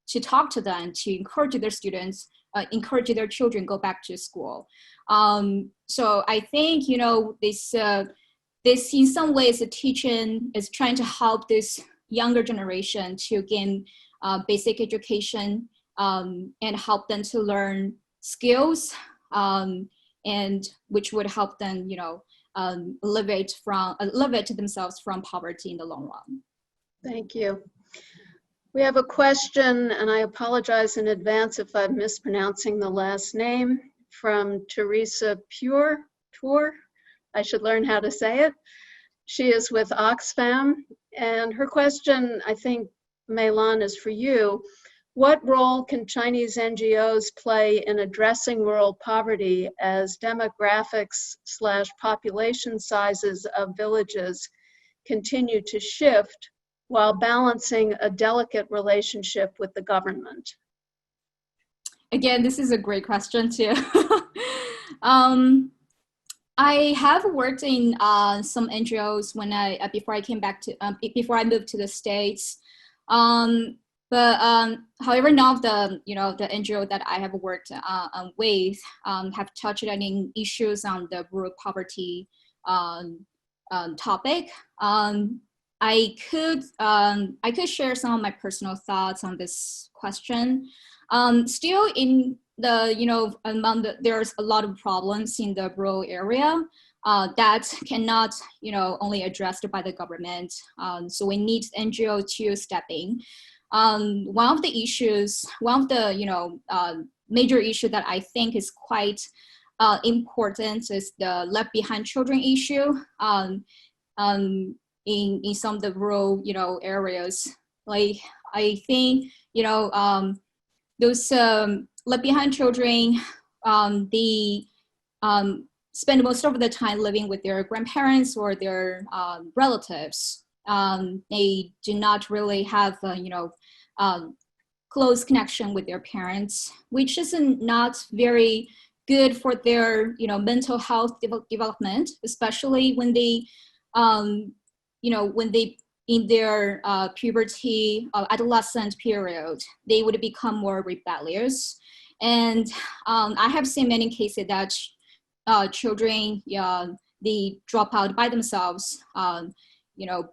Speaker 2: to talk to them, to encourage their students, encourage their children go back to school. So I think, this in some ways, the teaching is trying to help this younger generation to gain basic education and help them to learn skills, and which would help them, elevate themselves from poverty in the long run.
Speaker 1: Thank you. We have a question, and I apologize in advance if I'm mispronouncing the last name, from Teresa Tour. I should learn how to say it. She is with Oxfam, and her question, I think, Mei Lan, is for you. What role can Chinese NGOs play in addressing rural poverty as demographics/population sizes of villages continue to shift while balancing a delicate relationship with the government?
Speaker 2: Again, this is a great question too. I have worked in some NGOs before I came back to before I moved to the States. However, none of the the NGO that I have worked with have touched any issues on the rural poverty topic. I could share some of my personal thoughts on this question. Still, in the there's a lot of problems in the rural area that cannot only addressed by the government. So we need NGO to step in. One of the major issue that I think is quite important is the left behind children issue. In some of the rural areas, like I think those left behind children, they spend most of the time living with their grandparents or their relatives. They do not really have close connection with their parents, which is not very good for their mental health development, especially when they when they in their puberty, adolescent period, they would become more rebellious. And I have seen many cases that children, they drop out by themselves,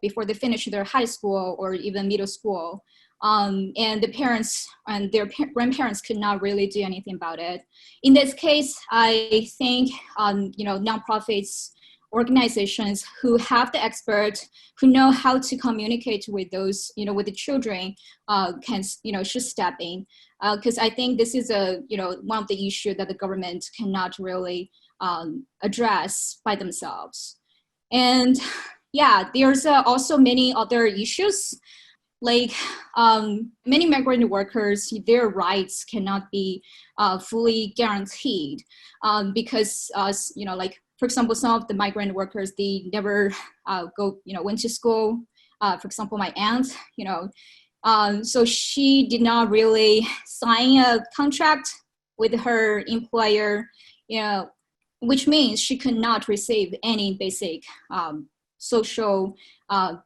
Speaker 2: before they finish their high school or even middle school. And the parents and their grandparents could not really do anything about it. In this case, I think, nonprofits, organizations who have the experts, who know how to communicate with those, with the children, should step in. Because I think this is one of the issues that the government cannot really address by themselves. And yeah, there's also many other issues, like many migrant workers, their rights cannot be fully guaranteed because, for example, some of the migrant workers, they never went to school. For example, my aunt, so she did not really sign a contract with her employer, which means she could not receive any basic social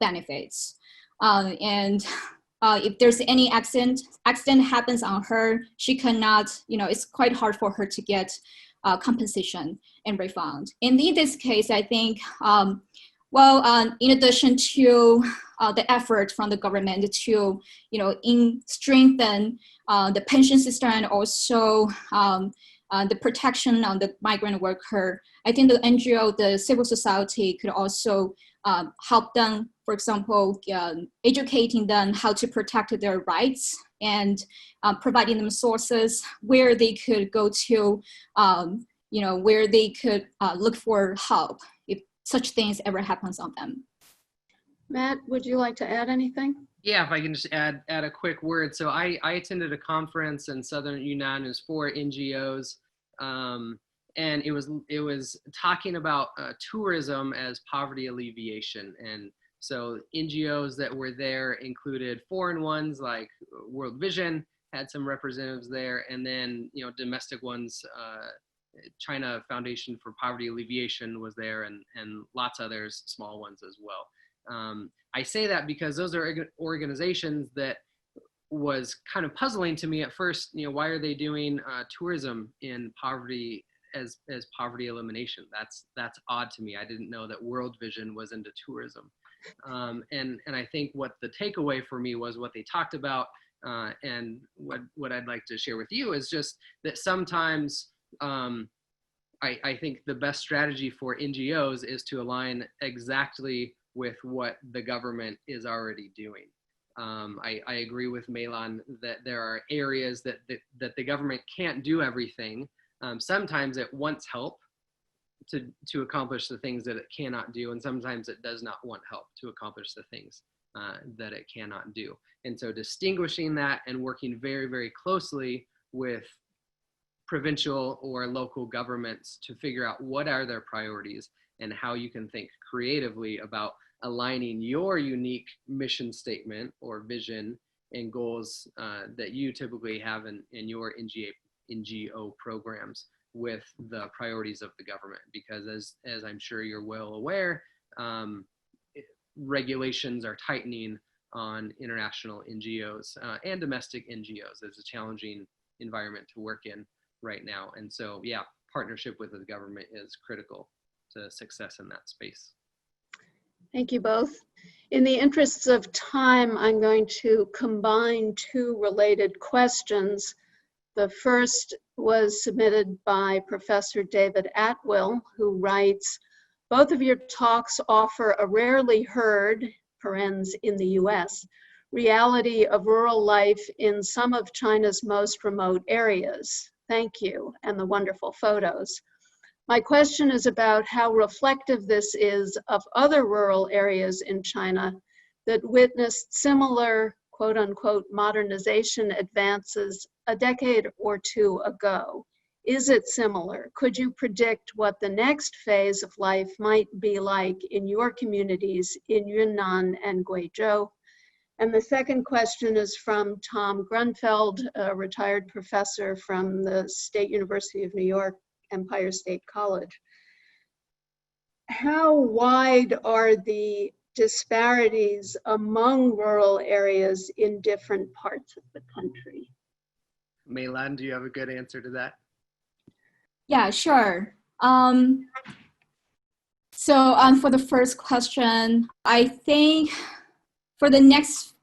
Speaker 2: benefits. And if there's any accident happens on her, she cannot, it's quite hard for her to get compensation and refund. And in this case, I think Well, in addition to the effort from the government to, strengthen the pension system and also the protection of the migrant worker, I think the NGO, the civil society could also help them, for example, educating them how to protect their rights and providing them sources where they could go to, where they could look for help if such things ever happens on them.
Speaker 1: Matt, would you like to add anything?
Speaker 3: Yeah, if I can just add a quick word. So I attended a conference in Southern Yunnan. It was for NGOs, and it was talking about tourism as poverty alleviation. And so NGOs that were there included foreign ones like World Vision, had some representatives there, and then domestic ones. China Foundation for Poverty Alleviation was there, and lots of others, small ones as well. I say that because those are organizations that was kind of puzzling to me at first. Why are they doing tourism in poverty as poverty elimination? That's odd to me. I didn't know that World Vision was into tourism. And I think what the takeaway for me was what they talked about, and what I'd like to share with you is just that sometimes I think the best strategy for NGOs is to align exactly with what the government is already doing. I agree with Maelon that there are areas that the government can't do everything. Sometimes it wants help to accomplish the things that it cannot do, and sometimes it does not want help to accomplish the things that it cannot do. And so distinguishing that and working very, very closely with provincial or local governments to figure out what are their priorities and how you can think creatively about aligning your unique mission statement or vision and goals that you typically have in your NGO programs with the priorities of the government. Because as I'm sure you're well aware, regulations are tightening on international NGOs and domestic NGOs. It's a challenging environment to work in right now. And so, yeah, partnership with the government is critical to success in that space.
Speaker 1: Thank you both. In the interests of time, I'm going to combine two related questions. The first was submitted by Professor David Atwill, who writes, both of your talks offer a rarely heard, parens in the US, reality of rural life in some of China's most remote areas. Thank you, and the wonderful photos. My question is about how reflective this is of other rural areas in China that witnessed similar, quote unquote, modernization advances a decade or two ago. Is it similar? Could you predict what the next phase of life might be like in your communities in Yunnan and Guizhou? And the second question is from Tom Grunfeld, a retired professor from the State University of New York, Empire State College. How wide are the disparities among rural areas in different parts of the country?
Speaker 3: Mei Lan, do you have a good answer to that?
Speaker 2: Yeah, sure. So for the first question, I think for the next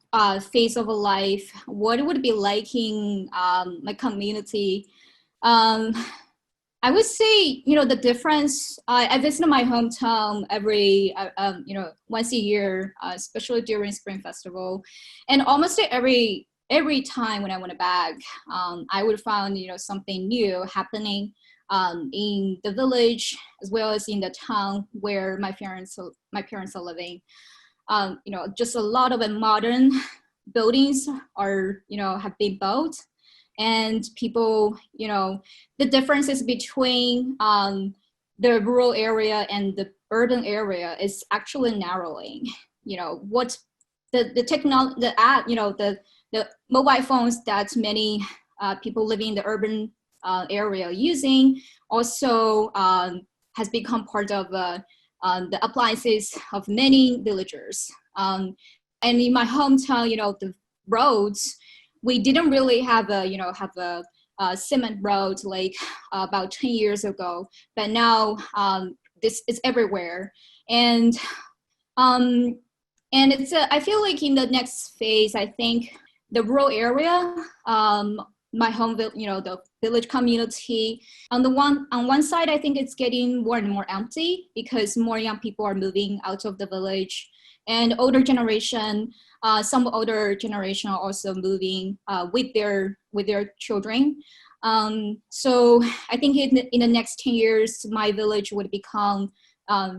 Speaker 2: phase of a life, what it would be like in my community, I would say, the difference, I visit my hometown every, once a year, especially during Spring Festival. And almost every time when I went back, I would find, something new happening in the village, as well as in the town where my parents are living. Just a lot of modern buildings are, have been built. And people, the differences between the rural area and the urban area is actually narrowing. What the technology, the mobile phones that many people living in the urban area using also has become part of the appliances of many villagers. And in my hometown, the roads, we didn't really have a cement road like about 10 years ago, but now this is everywhere. And And I feel like in the next phase, I think the rural area, my home, the village community, on one side, I think it's getting more and more empty because more young people are moving out of the village, and older generation, some older generation are also moving with their children. So I think in the next 10 years, my village would become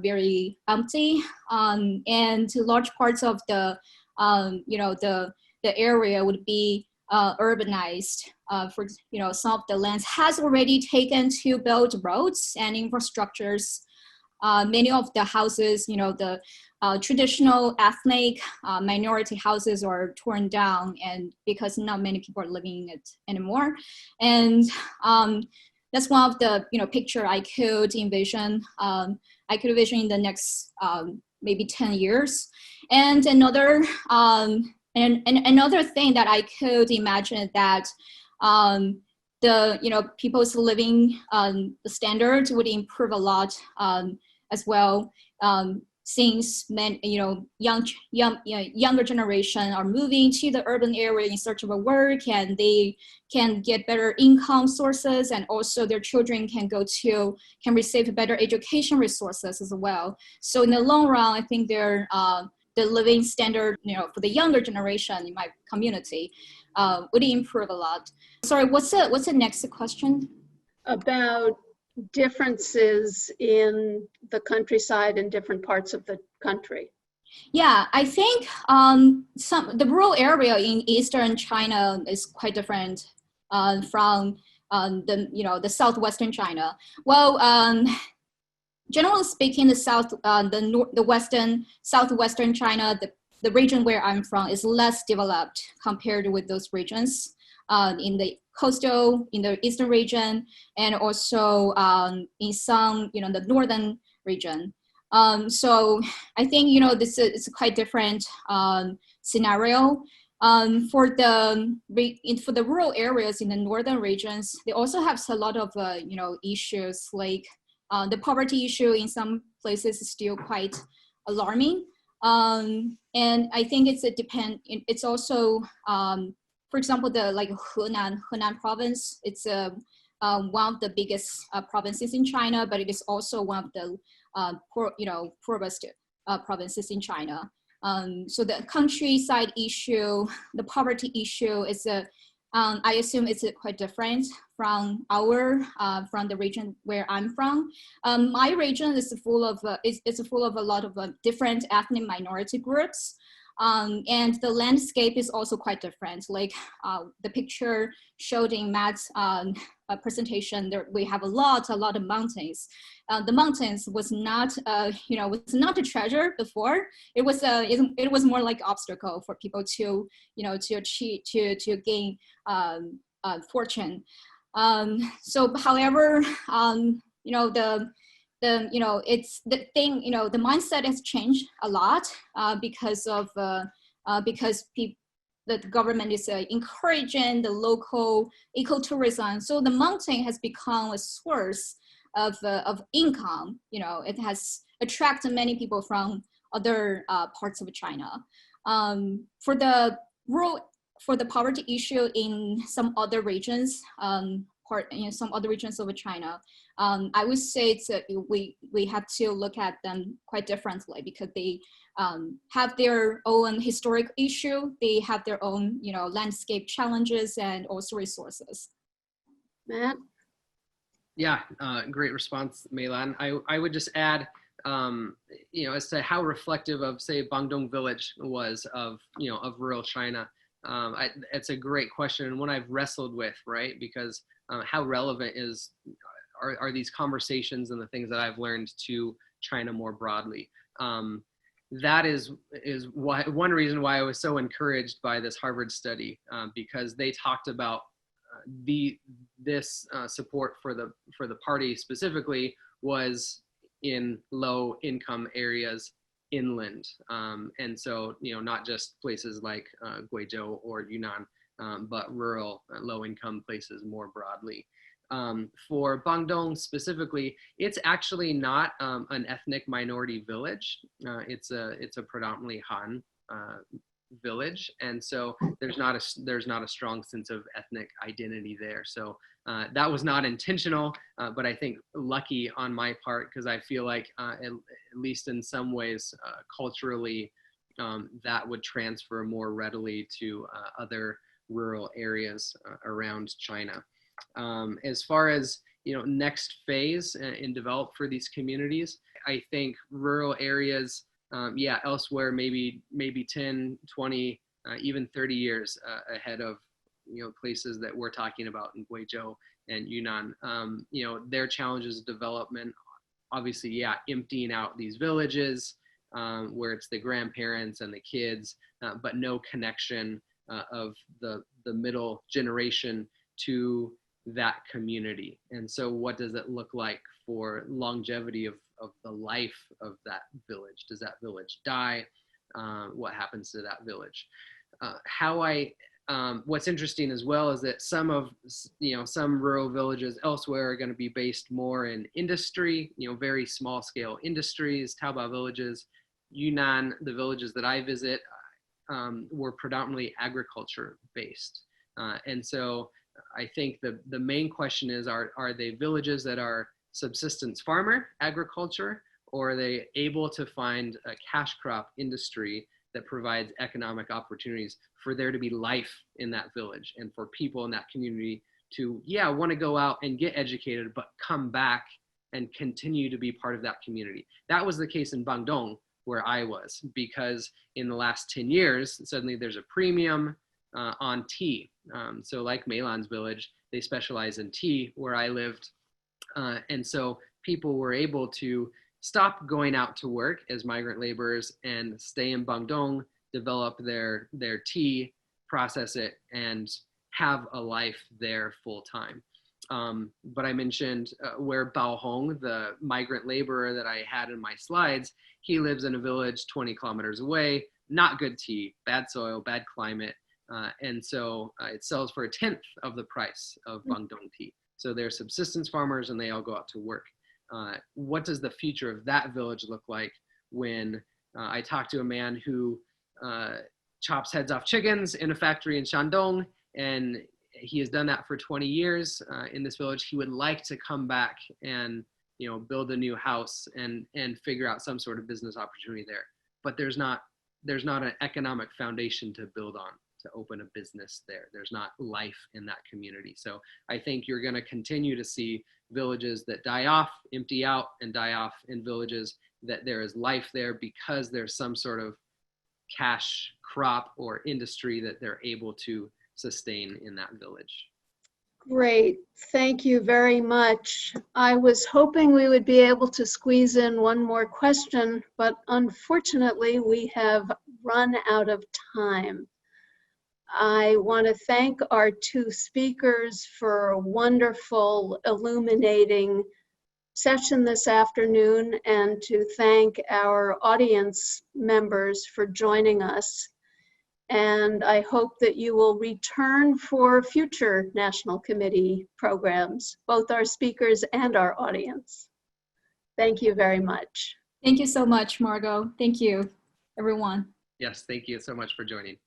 Speaker 2: very empty, and large parts of the area would be urbanized. Some of the lands has already taken to build roads and infrastructures. Many of the houses, the traditional ethnic minority houses are torn down, and because not many people are living in it anymore. And that's one of the picture I could envision. I could envision in the next maybe 10 years. And another thing that I could imagine that people's living standards would improve a lot as well, since younger generation are moving to the urban area in search of a work, and they can get better income sources, and also their children can receive better education resources as well. So in the long run, I think the living standard for the younger generation in my community would improve a lot. Sorry, what's the next question?
Speaker 1: About differences in the countryside in different parts of the country.
Speaker 2: Yeah, I think the rural area in eastern China is quite different from the southwestern China. Well, generally speaking, southwestern China, the region where I'm from is less developed compared with those regions in the coastal, in the eastern region, and also in some, the northern region. So I think, this is a quite different scenario. For the rural areas in the northern regions, they also have a lot of, issues like the poverty issue in some places is still quite alarming. And I think it's also, for example, Henan province, it's one of the biggest provinces in China, but it is also one of the poorest provinces in China. So the countryside issue, the poverty issue is I assume it's quite different from the region where I'm from. My region is full of a lot of different ethnic minority groups. And the landscape is also quite different. Like the picture showed in Matt's presentation, we have a lot of mountains. The mountains was not a treasure before. It was more like obstacle for people to achieve to gain fortune. So, however, the mindset has changed a lot because the government is encouraging the local ecotourism. So the mountain has become a source of income. It has attracted many people from other parts of China. For the poverty issue in some other regions, some other regions of China, I would say we have to look at them quite differently because they have their own historic issue. They have their own, landscape challenges and also resources.
Speaker 1: Matt?
Speaker 3: Yeah, great response, Mei Lan. I would just add, as to how reflective of, say, Bangdong village was of rural China. It's a great question and one I've wrestled with, right? Because how relevant are these conversations and the things that I've learned to China more broadly? That is one reason why I was so encouraged by this Harvard study, because they talked about this support for the party specifically was in low income areas inland, and so not just places like Guizhou or Yunnan, but rural low income places more broadly. For Bandung specifically, it's actually not an ethnic minority village. It's a predominantly Han village, and so there's not a strong sense of ethnic identity there. So that was not intentional, but I think lucky on my part, because I feel like at least in some ways culturally that would transfer more readily to other rural areas around China. As far as next phase in develop for these communities, I think rural areas, elsewhere maybe 10, 20, even 30 years ahead of places that we're talking about in Guizhou and Yunnan. Their challenges of development, obviously, emptying out these villages where it's the grandparents and the kids, but no connection of the middle generation to that community. And so what does it look like for longevity of the life of that village? Does that village die? What happens to that village? What's interesting as well is that some rural villages elsewhere are going to be based more in industry, very small scale industries, Taobao villages. Yunnan, the villages that I visit, were predominantly agriculture based. And so I think the main question is, are they villages that are subsistence farmer agriculture, or are they able to find a cash crop industry that provides economic opportunities for there to be life in that village and for people in that community to, want to go out and get educated, but come back and continue to be part of that community. That was the case in Bandung, where I was, because in the last 10 years, suddenly there's a premium on tea. So like Mei Lan's village, they specialize in tea where I lived. And so people were able to stop going out to work as migrant laborers and stay in Bandung, develop their tea, process it, and have a life there full time. But I mentioned where Bao Hong, the migrant laborer that I had in my slides, he lives in a village 20 kilometers away, not good tea, bad soil, bad climate. And so it sells for 1/10 of the price of Bandung tea. So they're subsistence farmers and they all go out to work. What does the future of that village look like when I talked to a man who chops heads off chickens in a factory in Shandong, and he has done that for 20 years in this village. He would like to come back and build a new house and figure out some sort of business opportunity there. But there's not an economic foundation to build on to open a business there. There's not life in that community. So I think you're going to continue to see villages that die off, empty out, and die off, in villages that there is life there because there's some sort of cash crop or industry that they're able to sustain in that village.
Speaker 1: Great, thank you very much. I was hoping we would be able to squeeze in one more question, but unfortunately we have run out of time. I want to thank our two speakers for a wonderful, illuminating session this afternoon, and to thank our audience members for joining us. And I hope that you will return for future National Committee programs, both our speakers and our audience. Thank you very much.
Speaker 2: Thank you so much, Margot. Thank you, everyone.
Speaker 3: Yes, thank you so much for joining.